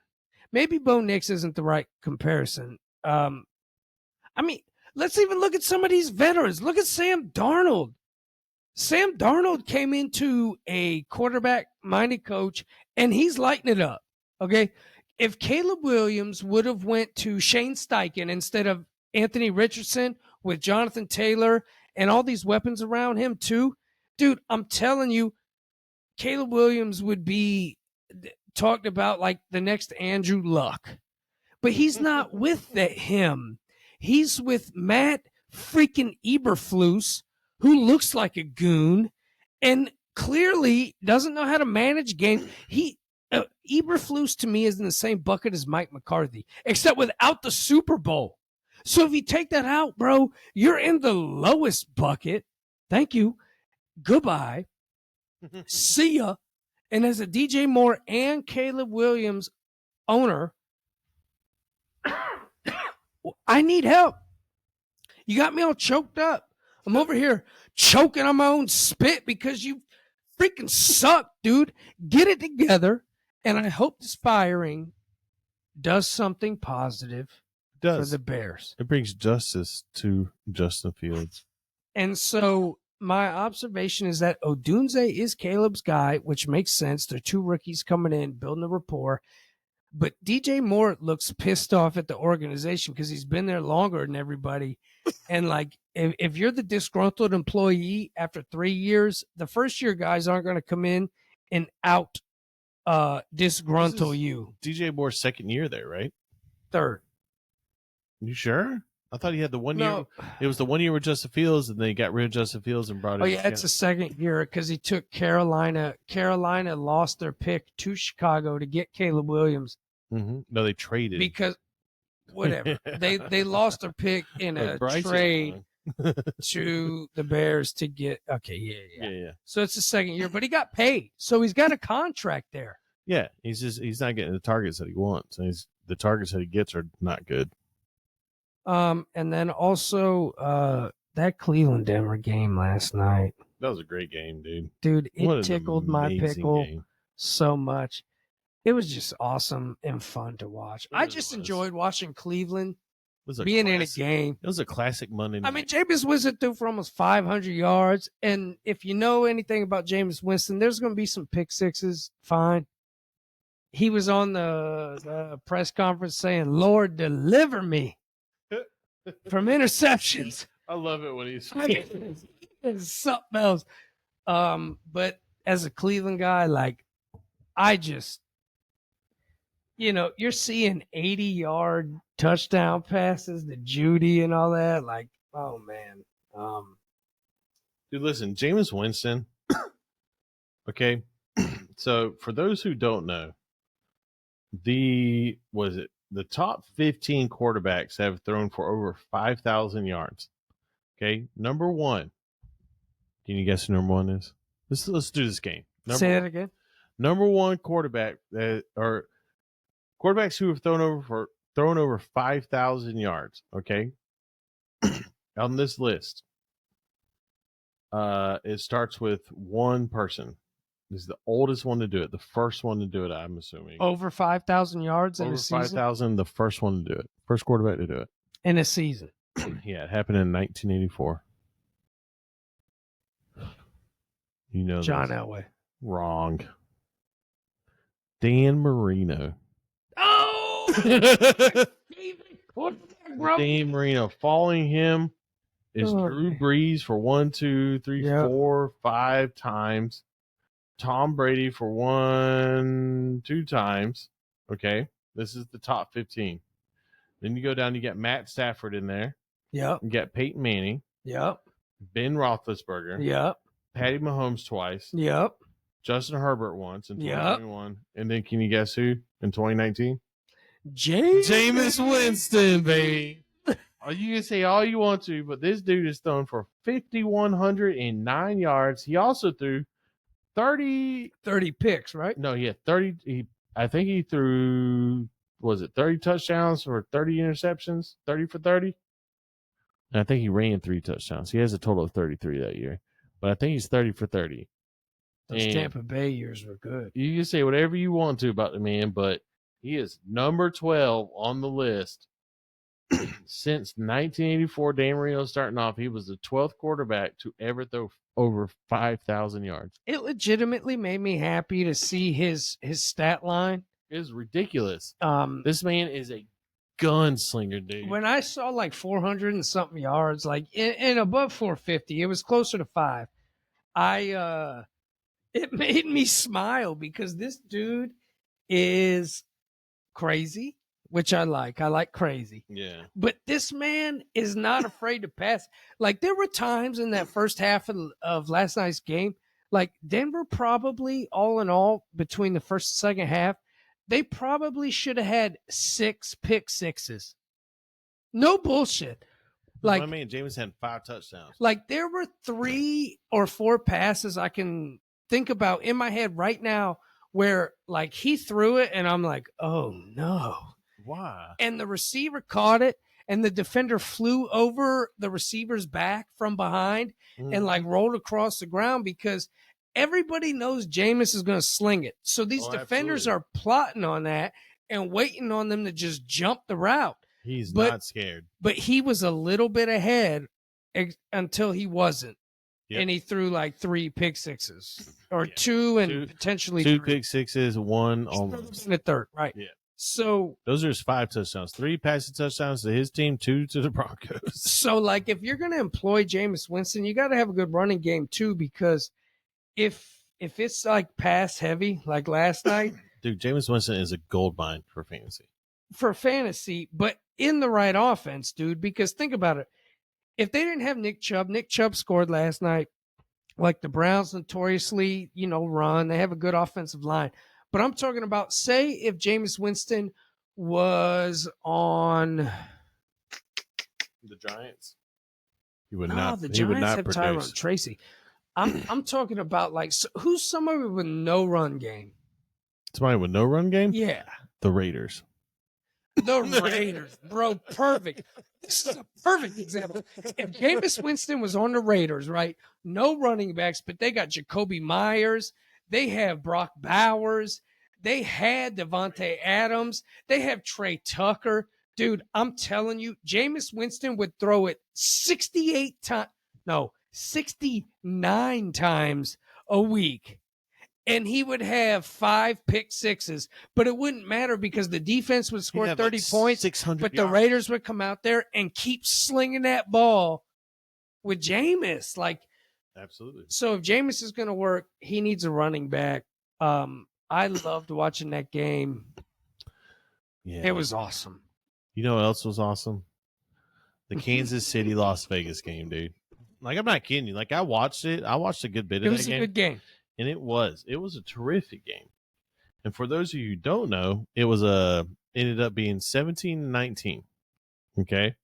Maybe Bo Nix isn't the right comparison. I mean, let's even look at some of these veterans. Look at Sam Darnold. Sam Darnold came into a quarterback-minded coach, and he's lighting it up, okay? If Caleb Williams would have went to Shane Steichen instead of Anthony Richardson with Jonathan Taylor and all these weapons around him too, dude, I'm telling you, Caleb Williams would be talked about like the next Andrew Luck. But he's not with him. He's with Matt freaking Eberflus, who looks like a goon and clearly doesn't know how to manage games. Eberflus to me is in the same bucket as Mike McCarthy, except without the Super Bowl. So if you take that out, bro, you're in the lowest bucket. Thank you. Goodbye. See ya. And as a DJ Moore and Caleb Williams owner, I need help. You got me all choked up. I'm over here choking on my own spit because you freaking suck, dude. Get it together. And I hope this firing does something positive for the Bears. It brings justice to Justin Fields. And so my observation is that Odunze is Caleb's guy, which makes sense. They're two rookies coming in, building a rapport. But DJ Moore looks pissed off at the organization because he's been there longer than everybody. And like, if you're the disgruntled employee after 3 years, the first year guys aren't going to come in and out disgruntle you. DJ Moore's second year there, right? Third. You sure? I thought he had the 1 year. It was the 1 year with Justin Fields, and they got rid of Justin Fields and brought in. Oh yeah, it's the second year because he took Carolina. Carolina lost their pick to Chicago to get Caleb Williams. Mm-hmm. No, they traded because whatever. They lost their pick in a Bryce is trade fine. to the Bears to get. Okay, yeah. Yeah. So it's the second year, but he got paid, so he's got a contract there. Yeah, he's not getting the targets that he wants, and the targets that he gets are not good. And then also that Cleveland Denver game last night. That was a great game, dude. Dude, What it an tickled my amazing pickle game. so much. It was just awesome and fun to watch. I really just was. enjoyed watching Cleveland It was a being in a classic- game. It was a classic Monday night. I mean, Jameis Winston threw for almost 500 yards. And if you know anything about Jameis Winston, there's going to be some pick sixes. Fine. He was on the press conference saying, Lord, deliver me from interceptions. I love it when he's It's something else. But as a Cleveland guy, like, I just, you're seeing 80-yard touchdown passes to Judy and all that. Like, oh man. Dude, listen, Jameis Winston. Okay, so for those who don't know, the top 15 quarterbacks have thrown for over 5,000 yards. Okay, number one. Can you guess who number one is? Let's do this game. Say that again. Number one quarterback or quarterbacks who have thrown over 5,000 yards. Okay, on this list, it starts with one person. This is the oldest one to do it. The first one to do it, I'm assuming. Over 5,000 yards in Over a season? 5,000, the first one to do it. First quarterback to do it. In a season. Yeah, it happened in 1984. You know John this. Elway. Wrong. Dan Marino. Oh! Dan Marino. Following him is Drew Brees for 1, 2, 3, 4, 5 times. Tom Brady for 1, 2 times. Okay. This is the top 15. Then you go down, you get Matt Stafford in there. Yep. You get Peyton Manning. Yep. Ben Roethlisberger. Yep. Patty Mahomes twice. Yep. Justin Herbert once in 2021. And then can you guess who in 2019? Jameis Winston, baby. You can say all you want to, but this dude is thrown for 5,109 yards. He also threw 30 picks, right? No, he had 30. I think he threw, was it 30 touchdowns or 30 interceptions? 30 for 30? And I think he ran 3 touchdowns. He has a total of 33 that year. But I think he's 30 for 30. Those Tampa Bay years were good. You can say whatever you want to about the man, but he is number 12 on the list. Since 1984, Dan Marino starting off, he was the 12th quarterback to ever throw over 5,000 yards. It legitimately made me happy to see his stat line. It is ridiculous. This man is a gunslinger, dude. When I saw like 400 and something yards, like and above 450, it was closer to 5. It made me smile because this dude is crazy, which I like. I like crazy. Yeah. But this man is not afraid to pass. Like, there were times in that first half of last night's game, like Denver probably, all in all, between the first and second half, they probably should have had 6 pick sixes. No bullshit. Like, I mean, Jameis had 5 touchdowns. Like, there were 3 or 4 passes I can think about in my head right now where, like, he threw it and I'm like, oh no. Why? And the receiver caught it and the defender flew over the receiver's back from behind and like rolled across the ground because everybody knows Jameis is going to sling it. So these defenders are plotting on that and waiting on them to just jump the route. He's not scared. But he was a little bit ahead until he wasn't. Yep. And he threw like 3 pick sixes or 2 and potentially 2 3. pick sixes, 1 almost. In the third, right. Yeah. So those are his 5 touchdowns. 3 passing touchdowns to his team, 2 to the Broncos. So, like, if you're going to employ Jameis Winston, you got to have a good running game too, because if it's like pass heavy, like last night, dude, Jameis Winston is a gold mine for fantasy. But in the right offense, dude. Because think about it: if they didn't have Nick Chubb scored last night. Like the Browns notoriously, run. They have a good offensive line. But I'm talking about, say, if Jameis Winston was on. The Giants. He would No, not. the He would Giants not have produce. Tyrone Tracy. I'm talking about like who's somebody with no run game? Somebody with no run game. Yeah, The Raiders. the Raiders, bro. Perfect. This is a perfect example. If Jameis Winston was on the Raiders, right? No running backs, but they got Jacoby Myers. They have Brock Bowers. They had Devontae Adams. They have Trey Tucker. Dude, I'm telling you, Jameis Winston would throw it 68 times. No, 69 times a week. And he would have 5 pick sixes, but it wouldn't matter because the defense would score 30 points, 600 but the yards. Raiders would come out there and keep slinging that ball with Jameis. Like, Absolutely. so if Jameis is going to work, he needs a running back. I loved watching that game. Yeah. It was awesome. You know what else was awesome? The Kansas City Las Vegas game, dude. Like, I'm not kidding you. Like, I watched it. I watched a good bit It of was that a game. good game. And it was a terrific game. And for those of you who don't know, it was ended up being 17-19. Okay.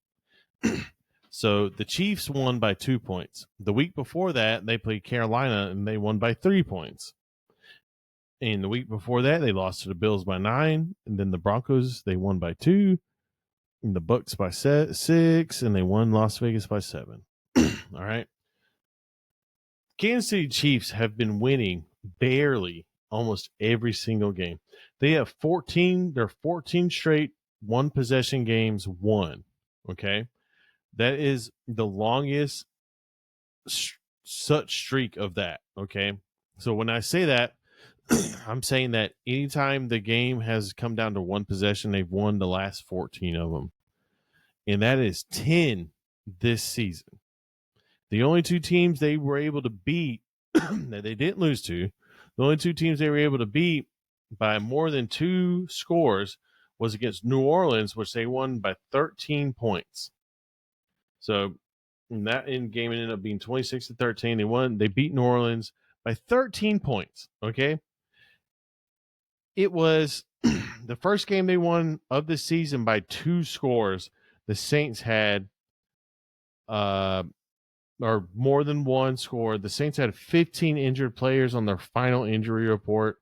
So the Chiefs won by 2 points. The week before that, they played Carolina and they won by 3 points. And the week before that, they lost to the Bills by 9. And then the Broncos, they won by 2. And the Bucks by 6. And they won Las Vegas by 7. All right. Kansas City Chiefs have been winning barely almost every single game. They have 14 straight one possession games won. Okay. That is the longest such streak of that. Okay. So when I say that, I'm saying that anytime the game has come down to one possession, they've won the last 14 of them. And that is 10 this season. The only 2 teams they were able to beat that they didn't lose to, the only 2 teams they were able to beat by more than 2 scores was against New Orleans, which they won by 13 points. So that in game ended up being 26-13. They beat New Orleans by 13 points. Okay. It was the first game they won of the season by 2 scores. The Saints had or more than one score. The Saints had 15 injured players on their final injury report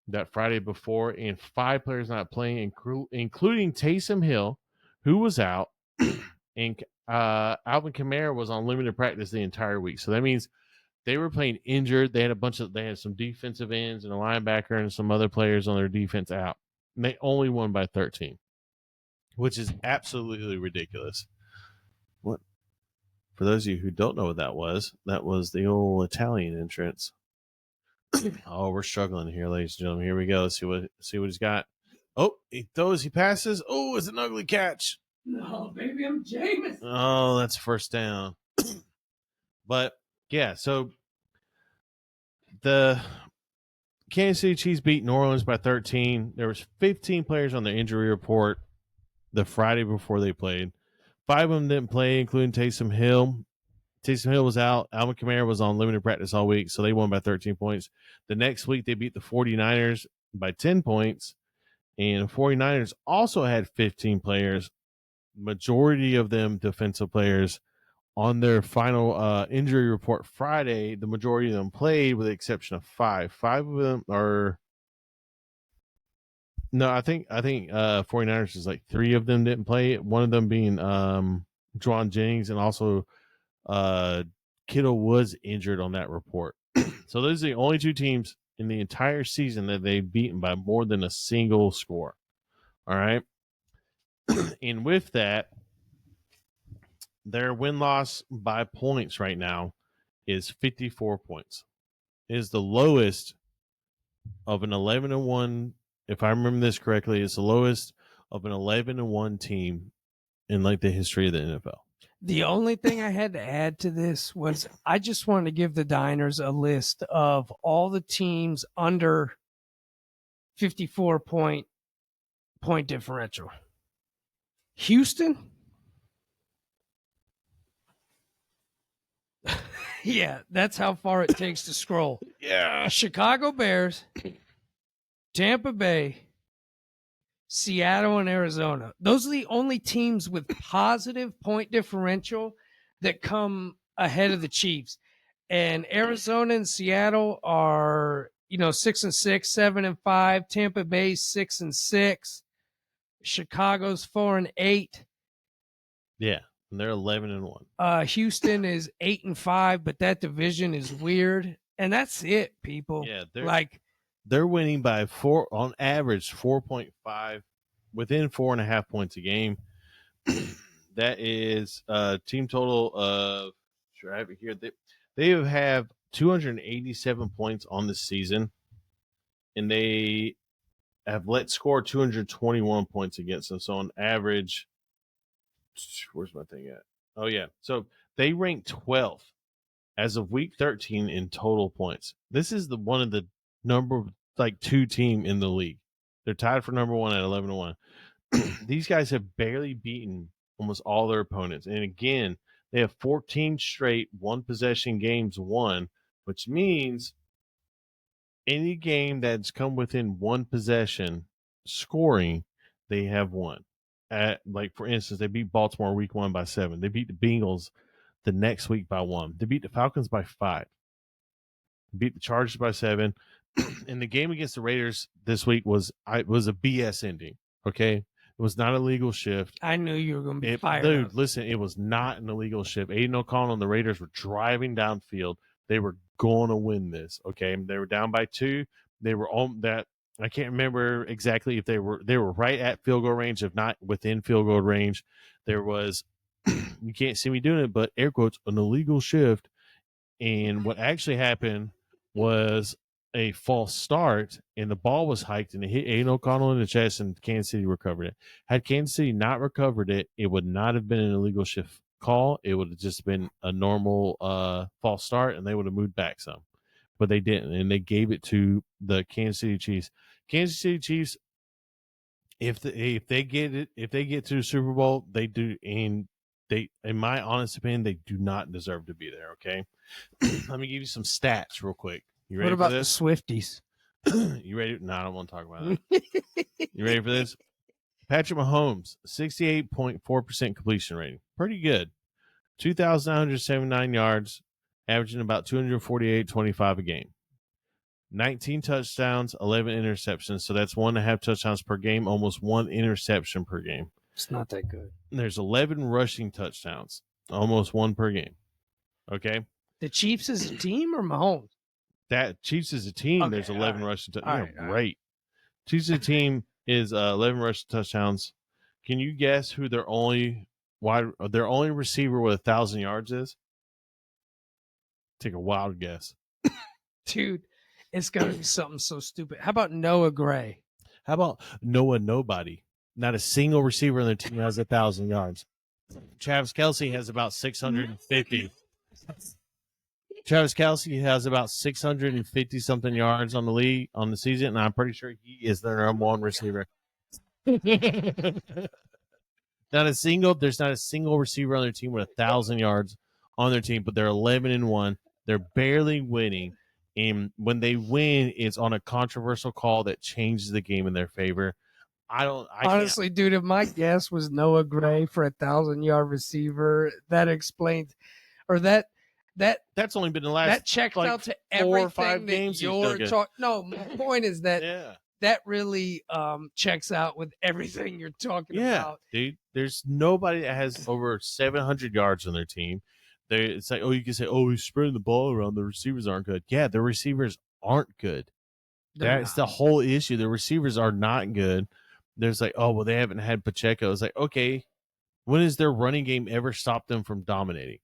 that Friday before, and 5 players not playing, including Taysom Hill, who was out, and Alvin Kamara was on limited practice the entire week. So that means they were playing injured. They had some defensive ends and a linebacker and some other players on their defense out. And they only won by 13, which is absolutely ridiculous. What? For those of you who don't know what that was the old Italian entrance. Oh, we're struggling here, ladies and gentlemen. Here we go. Let's see what he's got. Oh, he passes. Oh, it's an ugly catch. No, baby, I'm Jameis. Oh, that's first down. But yeah, so the Kansas City Chiefs beat New Orleans by 13. There was 15 players on the injury report the Friday before they played. 5 of them didn't play, including Taysom Hill. Taysom Hill was out. Alvin Kamara was on limited practice all week, so they won by 13 points. The next week, they beat the 49ers by 10 points, and the 49ers also had 15 players, majority of them defensive players, on their final injury report Friday. The majority of them played with the exception of 5. 5 of them are... No, I think 49ers is like 3 of them didn't play. One of them being Juwan Jennings, and also Kittle was injured on that report. So those are the only 2 teams in the entire season that they've beaten by more than a single score. All right. And with that, their win-loss by points right now is 54 points. It is the lowest of an 11-1. If I remember this correctly, it's the lowest of an 11-1 team in like the history of the NFL. The only thing I had to add to this was I just wanted to give the Diners a list of all the teams under 54 point differential. Houston. Yeah, that's how far it takes to scroll. Yeah. Chicago Bears, Tampa Bay, Seattle and Arizona. Those are the only teams with positive point differential that come ahead of the Chiefs. And Arizona and Seattle are, 6-6, 7-5. Tampa Bay 6-6. Chicago's 4-8. Yeah, and they're 11-1. Houston is 8-5, but that division is weird. And that's it, people. Yeah, they're winning by on average 4.5, within 4.5 points a game. That is team total of, sure I have it here. They have 287 points on this season, and they have let score 221 points against them. So on average, where's my thing at? Oh yeah, so they rank 12th as of week 13 in total points. This is one of the number 2 team in the league. They're tied for number 1 at 11-1. These guys have barely beaten almost all their opponents. And again, they have 14 straight one possession games won, which means any game that's come within one possession scoring, they have won. For instance, they beat Baltimore week 1 by 7. They beat the Bengals the next week by 1. They beat the Falcons by 5. They beat the Chargers by 7. And the game against the Raiders this week was a BS ending. Okay, it was not a legal shift. I knew you were going to be fired. Dude, up. Listen, it was not an illegal shift. Aiden O'Connell and the Raiders were driving downfield. They were going to win this. Okay, they were down by 2. They were on that. I can't remember exactly if they were right at field goal range, if not within field goal range. There was, you can't see me doing it, but air quotes, an illegal shift. And what actually happened was a false start, and the ball was hiked, and it hit Aiden O'Connell in the chest, and Kansas City recovered it. Had Kansas City not recovered it, it would not have been an illegal shift call. It would have just been a normal false start, and they would have moved back some. But they didn't, and they gave it to the Kansas City Chiefs. Kansas City Chiefs, if they get to the Super Bowl, they do, and they, in my honest opinion, they do not deserve to be there. Okay, let me give you some stats real quick. You ready what about for this? the Swifties? You ready? No, I don't want to talk about that. You ready for this? Patrick Mahomes, 68.4% completion rating. Pretty good. 2,979 yards, averaging about 248.25 a game. 19 touchdowns, 11 interceptions. So that's 1.5 touchdowns per game, almost 1 interception per game. It's not that good. There's 11 rushing touchdowns, almost 1 per game. Okay? The Chiefs is a team or Mahomes? That Chiefs is a team. Okay, There's 11 right. rushing touchdowns. Right. Great. Chiefs is a team is 11 rushing touchdowns. Can you guess who their only receiver with 1,000 yards is? Take a wild guess. Dude, it's going to be something so stupid. How about Noah Gray? How about Noah Nobody? Not a single receiver on their team has 1,000 yards. Travis Kelce has about 650. Travis Kelce has about 650 something yards on the season, and I'm pretty sure he is their number 1 receiver. There's not a single receiver on their team with 1,000 yards on their team, but they're 11-1. They're barely winning, and when they win, it's on a controversial call that changes the game in their favor. Honestly, dude, if my guess was Noah Gray for 1,000-yard receiver, that explains, or that's only been the last that checks out to 4 or 5 games you're talking. No, my point is that that really checks out with everything you're talking about. Dude, there's nobody that has over 700 yards on their team. It's like, you can say, he's spreading the ball around. The receivers aren't good. Yeah, the receivers aren't good. That's the whole issue. The receivers are not good. There's like, they haven't had Pacheco. It's like, okay, when has their running game ever stopped them from dominating?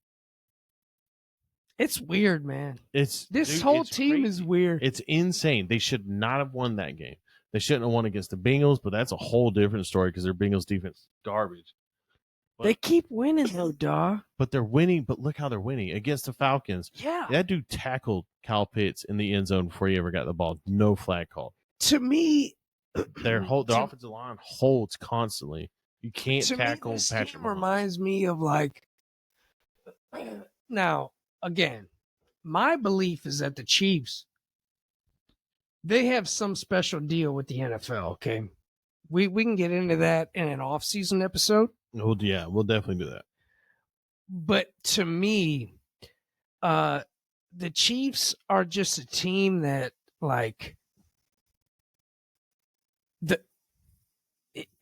It's weird, man. This crazy. Is weird. It's insane. They should not have won that game. They shouldn't have won against the Bengals, but that's a whole different story because their Bengals defense is garbage. They keep winning though, dawg. But they're winning. But look how they're winning against the Falcons. Yeah, that dude tackled Kyle Pitts in the end zone before he ever got the ball. No flag called. To me, their offensive line holds constantly. You can't tackle Patrick Mahomes. Reminds me of now again. My belief is that the Chiefs, they have some special deal with the NFL. Okay, We can get into that in an off-season episode. Oh yeah, we'll definitely do that. But to me, the Chiefs are just a team that like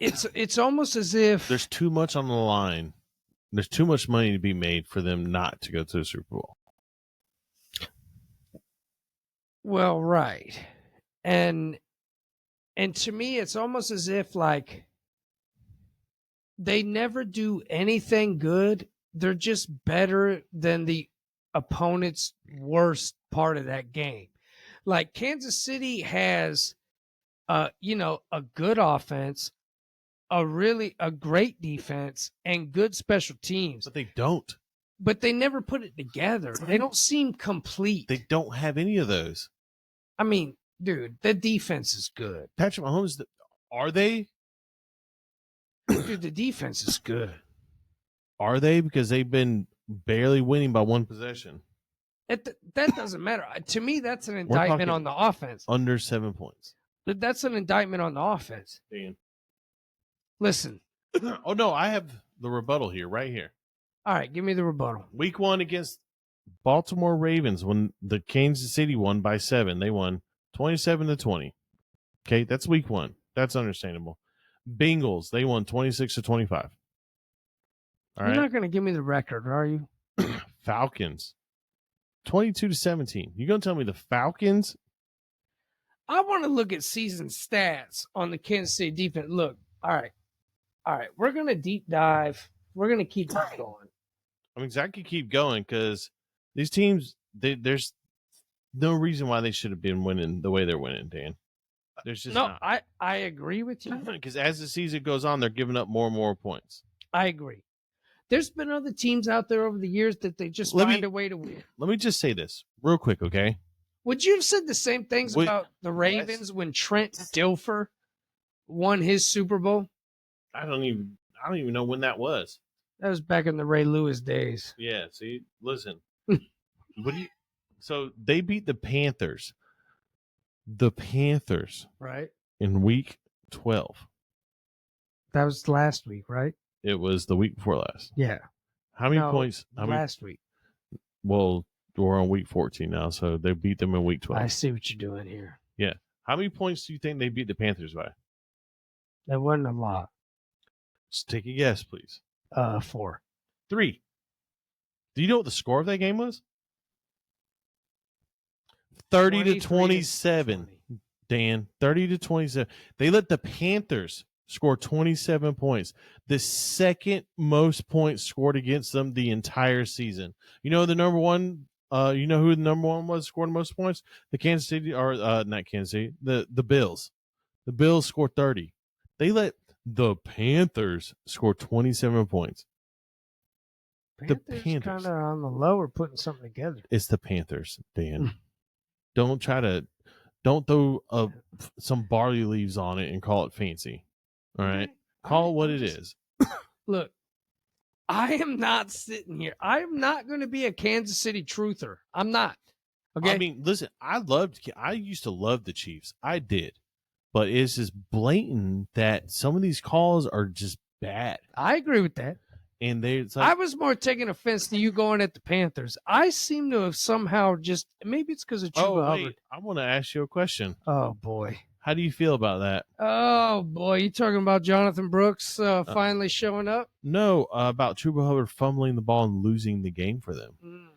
it's almost as if There's too much on the line. There's too much money to be made for them not to go to the Super Bowl. well, right. And to me it's almost as if like they never do anything good. They're just better than the opponent's worst part of that game. Like Kansas City has a good offense, a great defense, and good special teams. But they don't. But they never put it together. They don't seem complete. They don't have any of those. I mean, dude, the defense is good. Patrick Mahomes, are they? Dude, the defense is good. Are they? Because they've been barely winning by one possession. That doesn't matter. To me, that's an indictment on the offense. Under 7 points. That's an indictment on the offense. Dan. Listen. Oh, no, I have the rebuttal here, right here. All right, give me the rebuttal. Week 1 against Baltimore Ravens, when the Kansas City won by 7, they won 27-20. Okay, that's week 1. That's understandable. Bengals, they won 26-25. All You're right. not going to give me the record, are you? Falcons, 22-17. You gonna tell me the Falcons? I want to look at season stats on the Kansas City defense. Look, all right. We're going to deep dive. We're going to keep going. I mean, I could keep going because these teams, there's no reason why they should have been winning the way they're winning, Dan. There's just no. not. I agree with you Because as the season goes on, they're giving up more and more points. I agree. There's been other teams out there over the years that they just find a way to win. Let me just say this real quick, okay? Would you have said the same things about the Ravens when Trent Dilfer won his Super Bowl? I don't even know when that was. That was back in the Ray Lewis days. Yeah, see, listen. So they beat the Panthers. The Panthers. Right. In week 12. That was last week, right? It was the week before last. Yeah. How many points? Last week. Well, we're on week 14 now, so they beat them in week 12. I see what you're doing here. Yeah. How many points do you think they beat the Panthers by? That wasn't a lot. Just take a guess, please. 4. 3. Do you know what the score of that game was? 30-27. Dan, 30-27. They let the Panthers score 27 points. The second most points scored against them the entire season. You know the number one. You know who the number one was scored the most points? The Kansas City, or not Kansas City. The Bills. The Bills scored 30. They let the Panthers score 27 points. The Panthers kind of on the low or putting something together. It's the Panthers, Dan. Don't throw some barley leaves on it and call it fancy. All right? Call it what it is. Look, I am not sitting here. I am not going to be a Kansas City truther. I'm not. Okay. I mean, listen, I used to love the Chiefs. I did. But it's just blatant that some of these calls are just bad. I agree with that. And I was more taking offense to you going at the Panthers. I seem to have somehow just, maybe it's because of Chuba Hubbard. I want to ask you a question. Oh, boy. How do you feel about that? Oh, boy. You talking about Jonathan Brooks finally showing up? No, about Chuba Hubbard fumbling the ball and losing the game for them.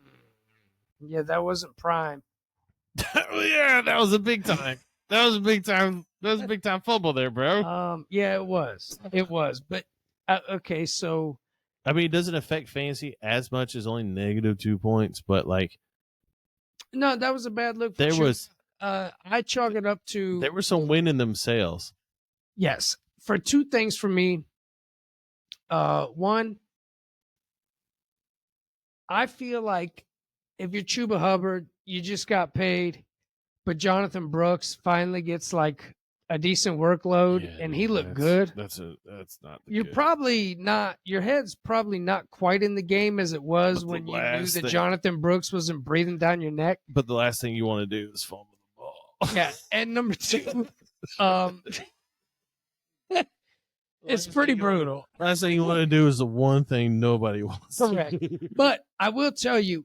Yeah, that wasn't prime. Yeah, that was a big time. That was a big time fumble there, bro. Yeah, it was. It was. But, okay, so... I mean, it doesn't affect fantasy as much as only -2 points, but like... No, that was a bad look for I chalk it up to... There were some win in themselves. Yes. For 2 things for me. One, I feel like if you're Chuba Hubbard, you just got paid, but Jonathan Brooks finally gets like a decent workload and he looked good. That's not You're good. Probably not, your head's probably not quite in the game as it was when you knew that Jonathan Brooks wasn't breathing down your neck. But the last thing you want to do is fumble the ball. Yeah. And number 2, It's pretty brutal. Last thing you want to do is the one thing nobody wants. Correct. But I will tell you,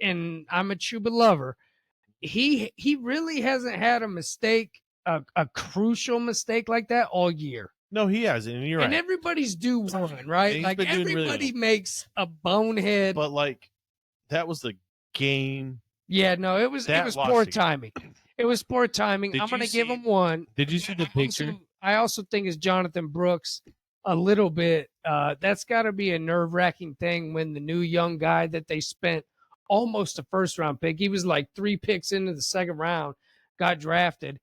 and I'm a Chuba lover, he really hasn't had a mistake, a crucial mistake like that all year. No, he hasn't. And you're And right. everybody's due one, right? He's Like been doing really everybody well. makes a bonehead. But like, that was the game. Yeah, no, it was That lost poor the game. timing. It was poor timing. Did I'm going you to give see- him one. Did you see the picture? I also think it's Jonathan Brooks a little bit. That's got to be a nerve-wracking thing when the new young guy that they spent almost a first-round pick, he was like 3 picks into the second round, got drafted.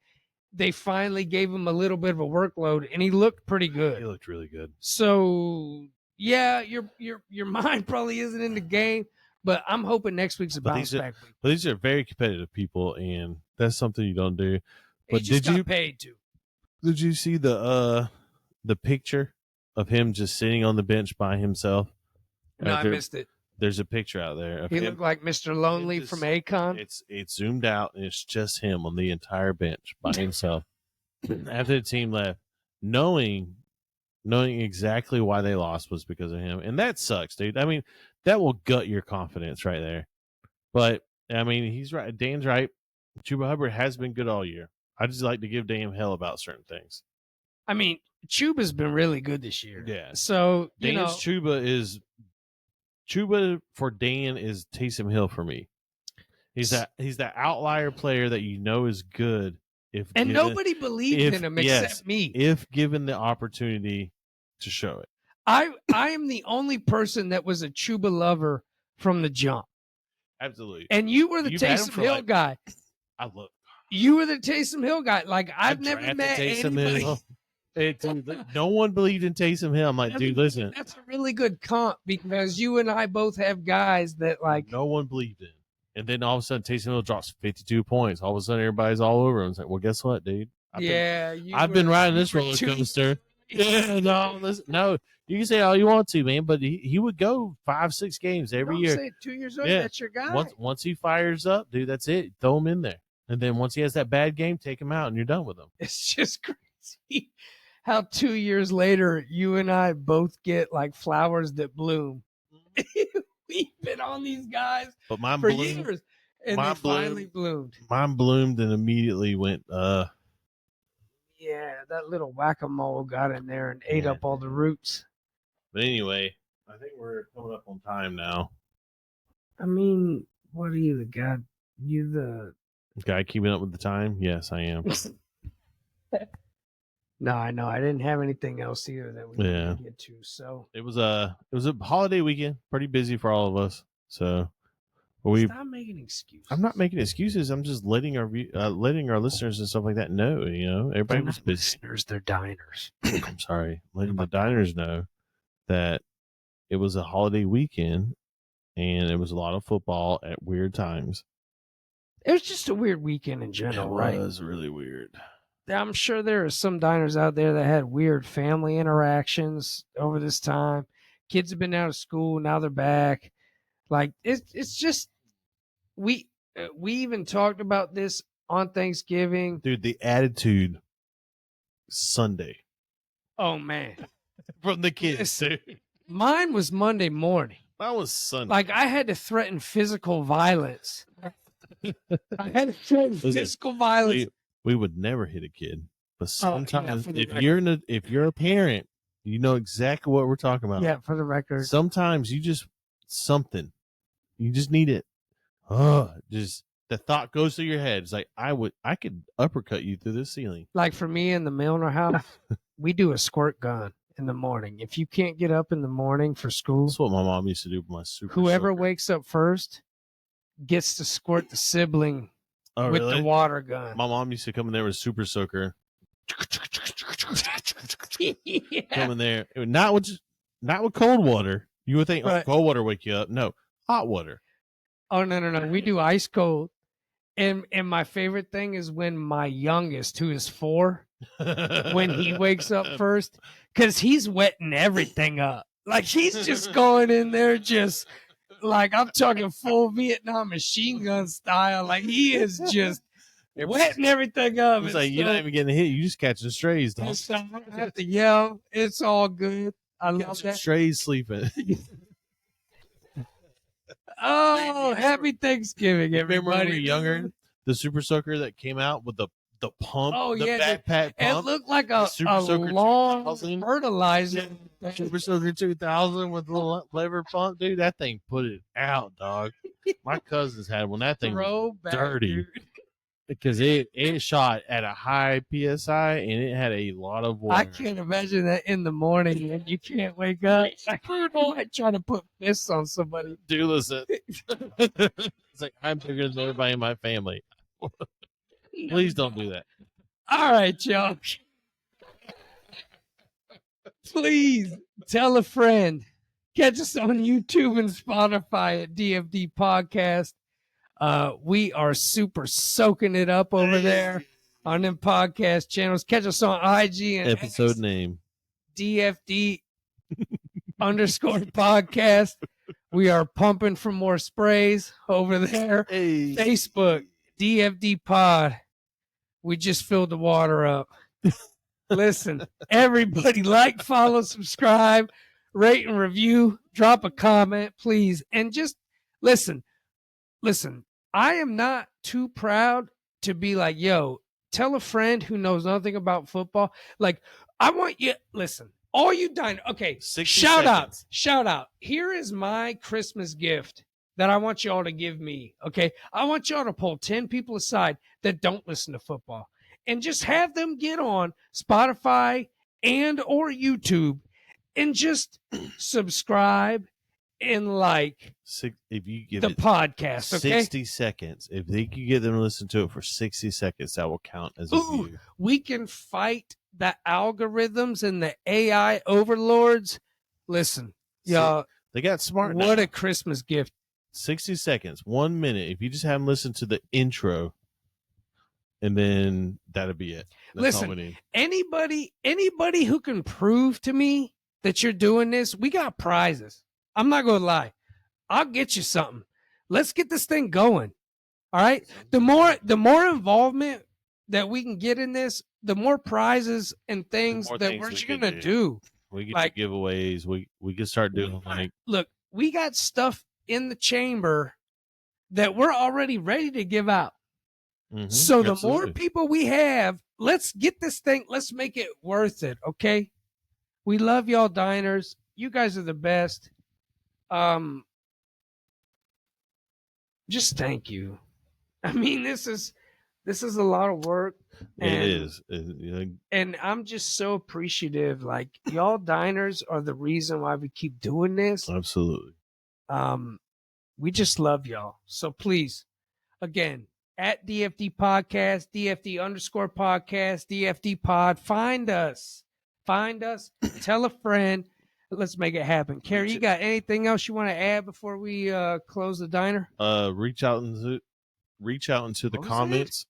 They finally gave him a little bit of a workload, and he looked pretty He good. looked really good. So yeah, your mind probably isn't in the game, but I'm hoping next week's a But bounce these are- back week. But these are very competitive people, and that's something you don't do. He But just did you got paid to. did you see the picture of him just sitting on the bench by himself? No, I There- missed it. There's a picture out there of He him. looked like Mr. Lonely just- from Akon. It's zoomed out, and it's just him on the entire bench by himself. After the team left, knowing exactly why they lost was because of him, and that sucks, dude. I mean, that will gut your confidence right there. But I mean, he's right. Dan's right. Chuba Hubbard has been good all year. I just like to give Dan hell about certain things. I mean, Chuba's been really good this year. Yeah. So, Dan's Chuba for Dan is Taysom Hill for me. He's that outlier player that you know is good if and given, nobody believed in him except me. if given the opportunity to show it. I am the only person that was a Chuba lover from the jump. Absolutely. And you were the You've had him Taysom for, Hill like, guy. I love You were the Taysom Hill guy. Like I I've never drafted met Taysom anybody. Hill. Dude, no one believed in Taysom Hill. I'm like, dude, listen. That's a really good comp because you and I both have guys that like No one believed in. And then all of a sudden, Taysom Hill drops 52 points. All of a sudden, everybody's all over him. It's like, well, guess what, dude? I've been riding this roller coaster. Yeah, no, listen, no. You can say all you want to, man, but he would go 5-6 games every I'm year. saying 2 years old, Yeah. that's your guy. Once he fires up, dude, that's it. Throw him in there. And then once he has that bad game, take him out, and you're done with him. It's just crazy how 2 years later you and I both get like flowers that bloom. We've been on these guys But mine for bloomed. years, and Mine they finally bloomed. Mine bloomed and immediately went. Yeah, that little whack-a-mole got in there and ate Yeah. up all the roots. But anyway, I think we're coming up on time now. I mean, what are you, the god? You the Guy keeping up with the time? Yes, I am. No, I know. I didn't have anything else either that we Yeah. wanted to get to. So It was a holiday weekend, pretty busy for all of us. So we. stop making excuses. I'm not making excuses. I'm just letting our listeners and stuff like that know. You know, They're everybody was not busy. listeners, they're diners. I'm sorry, letting the diners know that it was a holiday weekend and it was a lot of football at weird times. It was just a weird weekend in general, right? It was really weird. I'm sure there are some diners out there that had weird family interactions over this time. Kids have been out of school, now they're back. Like it's just we even talked about this on Thanksgiving. Dude, the attitude Sunday Oh man, from the kids, dude. mine was Monday morning. That was Sunday. Like I had to threaten physical violence. I had to threaten Listen, physical violence. we would never hit a kid, but Oh, yeah, sometimes for the if you're a parent, you know exactly what we're talking about. Yeah, for the record. Sometimes you just you just need it. Just the thought goes through your head. It's like I could uppercut you through this ceiling. Like for me in the Milner house, we do a squirt gun in the morning. If you can't get up in the morning for school, That's what my mom used to do with my super. whoever soaker. wakes up first gets to squirt the sibling Oh, with really? the water gun. My mom used to come in there with super soaker. Yeah. Come in there, not with cold water. You would think, Right. oh, cold water wake you up. No, hot water. Oh no. We do ice cold. And my favorite thing is when my youngest, who is 4, when he wakes up first, because he's wetting everything up. Like he's just going in there, just like I'm talking full Vietnam machine gun style. Like he is just wetting everything up. It's like you're not even getting hit. You just catching strays, dog. So I have to yell. It's all good. I love Catching that. strays sleeping. Oh, happy Thanksgiving, Remember when we everybody. were younger? The Super Soaker that came out with the pump, Oh, the yeah, backpack It pump. looked like The a Super Soaker long 2000. fertilizer. Super Soaker 2000 with the lever pump, dude. That thing put it out, dog. My cousins had one. That thing was Throwback, dirty dude. because it shot at a high psi and it had a lot of water. I can't imagine that in the morning and you can't wake up. I'm trying to put fists on somebody. Dude, listen. It's like I'm bigger than everybody in my family. Please don't do that. All right, y'all. Please tell a friend. Catch us on YouTube and Spotify at DFD Podcast. We are super soaking it up over there on them podcast channels. Catch us on IG and Episode X, name. DFD underscore podcast. We are pumping for more sprays over there. Hey. Facebook, DFD Pod. We just filled the water up. Listen, everybody like, follow, subscribe, rate and review, drop a comment, please. And just listen, I am not too proud to be like, yo, tell a friend who knows nothing about football. Like, I want you, listen, all you dine. Okay, 60 shout seconds. out. Here is my Christmas gift that I want y'all to give me. Okay, I want y'all to pull 10 people aside that don't listen to football and just have them get on Spotify and or YouTube and just subscribe and like If you give the it podcast, okay? 60 seconds, if they can get them to listen to it for 60 seconds, that will count as a Ooh, view. we can fight the algorithms and the AI overlords. Listen, y'all, They got smart now. what a Christmas gift. 60 seconds, 1 minute. If you just have them listen to the intro, and then that'll be it. That's all we Listen, need. anybody who can prove to me that you're doing this, we got prizes. I'm not going to lie. I'll get you something. Let's get this thing going. All right. The more involvement that we can get in this, the more prizes and things more that things we're we just can gonna do. We get like- giveaways. We can start doing like Look, we got stuff in the chamber that we're already ready to give out. mhm, So the more absolutely. people we have, let's get this thing. Let's make it worth it. Okay. We love y'all diners. You guys are the best. Just thank you. I mean, this is a lot of work. It is. You know, And I'm just so appreciative. Like, y'all diners are the reason why we keep doing this. absolutely. We just love y'all. So please, again, at DFD Podcast, DFD underscore podcast, DFD Pod, find us. Tell a friend. Let's make it happen. Carrie, you got anything else you want to add before we close the diner? Reach out into the What was comments.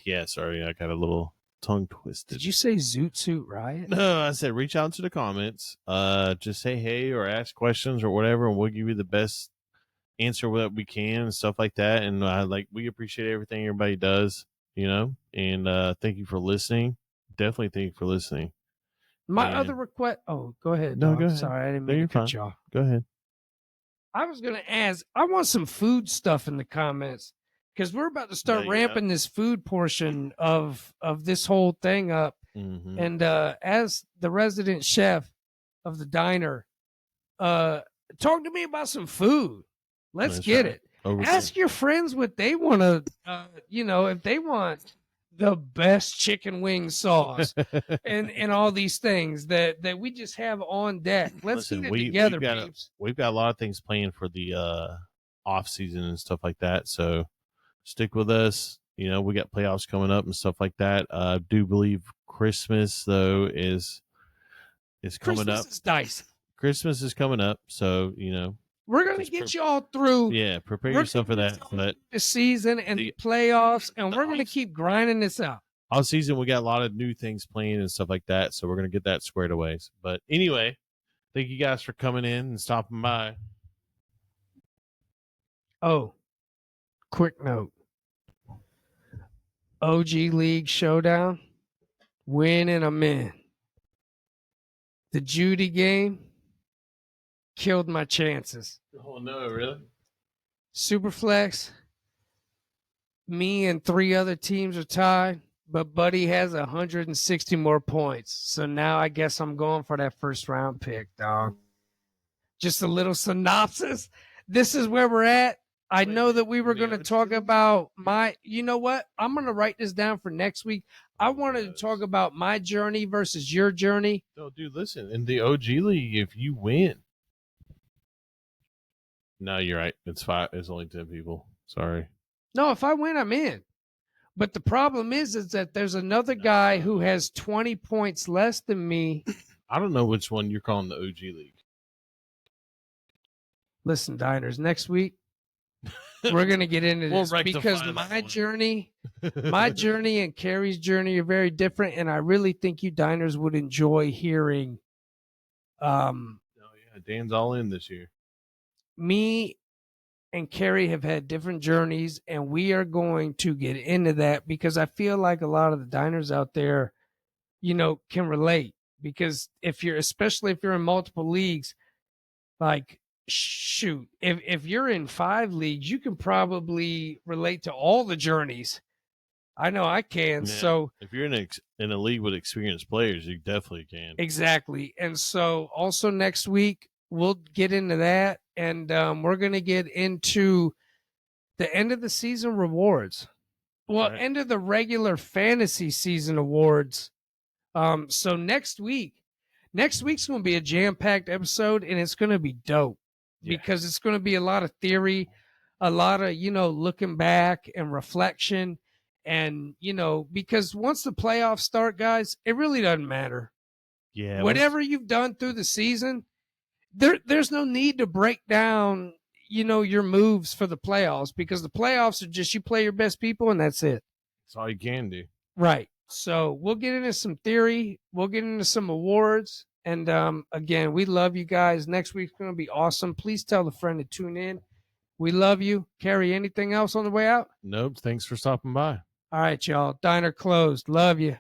Yeah, sorry, I got a little tongue twisted. Did you say Zoot Suit Riot? No, I said reach out into the comments. Just say hey or ask questions or whatever, and we'll give you the best answer that we can and stuff like that. And we appreciate everything everybody does, And thank you for listening. Definitely thank you for listening. My And- other request. Oh, go ahead. No, dog. go ahead. Sorry, I didn't No, mean you're to cut fine. you off. Go ahead. I was going to ask, I want some food stuff in the comments because we're about to start Yeah. ramping this food portion of this whole thing up. Mm-hmm. And as the resident chef of the diner, talk to me about some food. Let's That's get right. it. Over Ask your friends what they want to, if they want the best chicken wing sauce and all these things that we just have on deck. Let's Listen, eat it we've together, got peeps. we've got a lot of things planned for the off season and stuff like that. So stick with us. We got playoffs coming up and stuff like that. I do believe Christmas though is coming Christmas up. is dicey. Christmas is coming up, so We're gonna Just get y'all through yeah, prepare We're yourself for gonna that. get But the season and the playoffs, and we're gonna keep grinding this out. all season we got a lot of new things planned and stuff like that, so we're gonna get that squared away. But anyway, thank you guys for coming in and stopping by. Oh, quick note. OG League showdown. Win and I'm in. The Judy game killed my chances. Oh no, really? Superflex, me and 3 other teams are tied, but Buddy has 160 more points. So now I guess I'm going for that first round pick, dog. Just a little synopsis. This is where we're at. I know that we were going to talk about you know what? I'm going to write this down for next week. I wanted to talk about my journey versus your journey. No, dude, listen. In the OG League, if you win. No, you're right. It's 5. It's only 10 people. Sorry. No, if I win, I'm in. But the problem is that there's another guy who has 20 points less than me. I don't know which one you're calling the OG League. Listen, Diners, next week we're gonna get into this because my journey and Carrie's journey are very different, and I really think you Diners would enjoy hearing. Oh yeah, Dan's all in this year. Me and Carrie have had different journeys, and we are going to get into that because I feel like a lot of the Diners out there, can relate. Because especially if you're in multiple leagues, like shoot, if you're in 5 leagues, you can probably relate to all the journeys. I know I can. Yeah. So if you're in a league with experienced players, you definitely can. Exactly. And so also next week we'll get into that, and we're going to get into the end of the season rewards. Well, right. End of the regular fantasy season awards. So next week's going to be a jam-packed episode, and it's going to be dope because it's going to be a lot of theory, a lot of, looking back and reflection. And, because once the playoffs start, guys, it really doesn't matter. Yeah. Whatever you've done through the season, there's no need to break down, your moves for the playoffs, because the playoffs are just you play your best people and that's it. That's all you can do. Right. So we'll get into some theory. We'll get into some awards. And again, we love you guys. Next week's going to be awesome. Please tell a friend to tune in. We love you. Carrie, anything else on the way out? Nope. Thanks for stopping by. All right, y'all. Diner closed. Love you.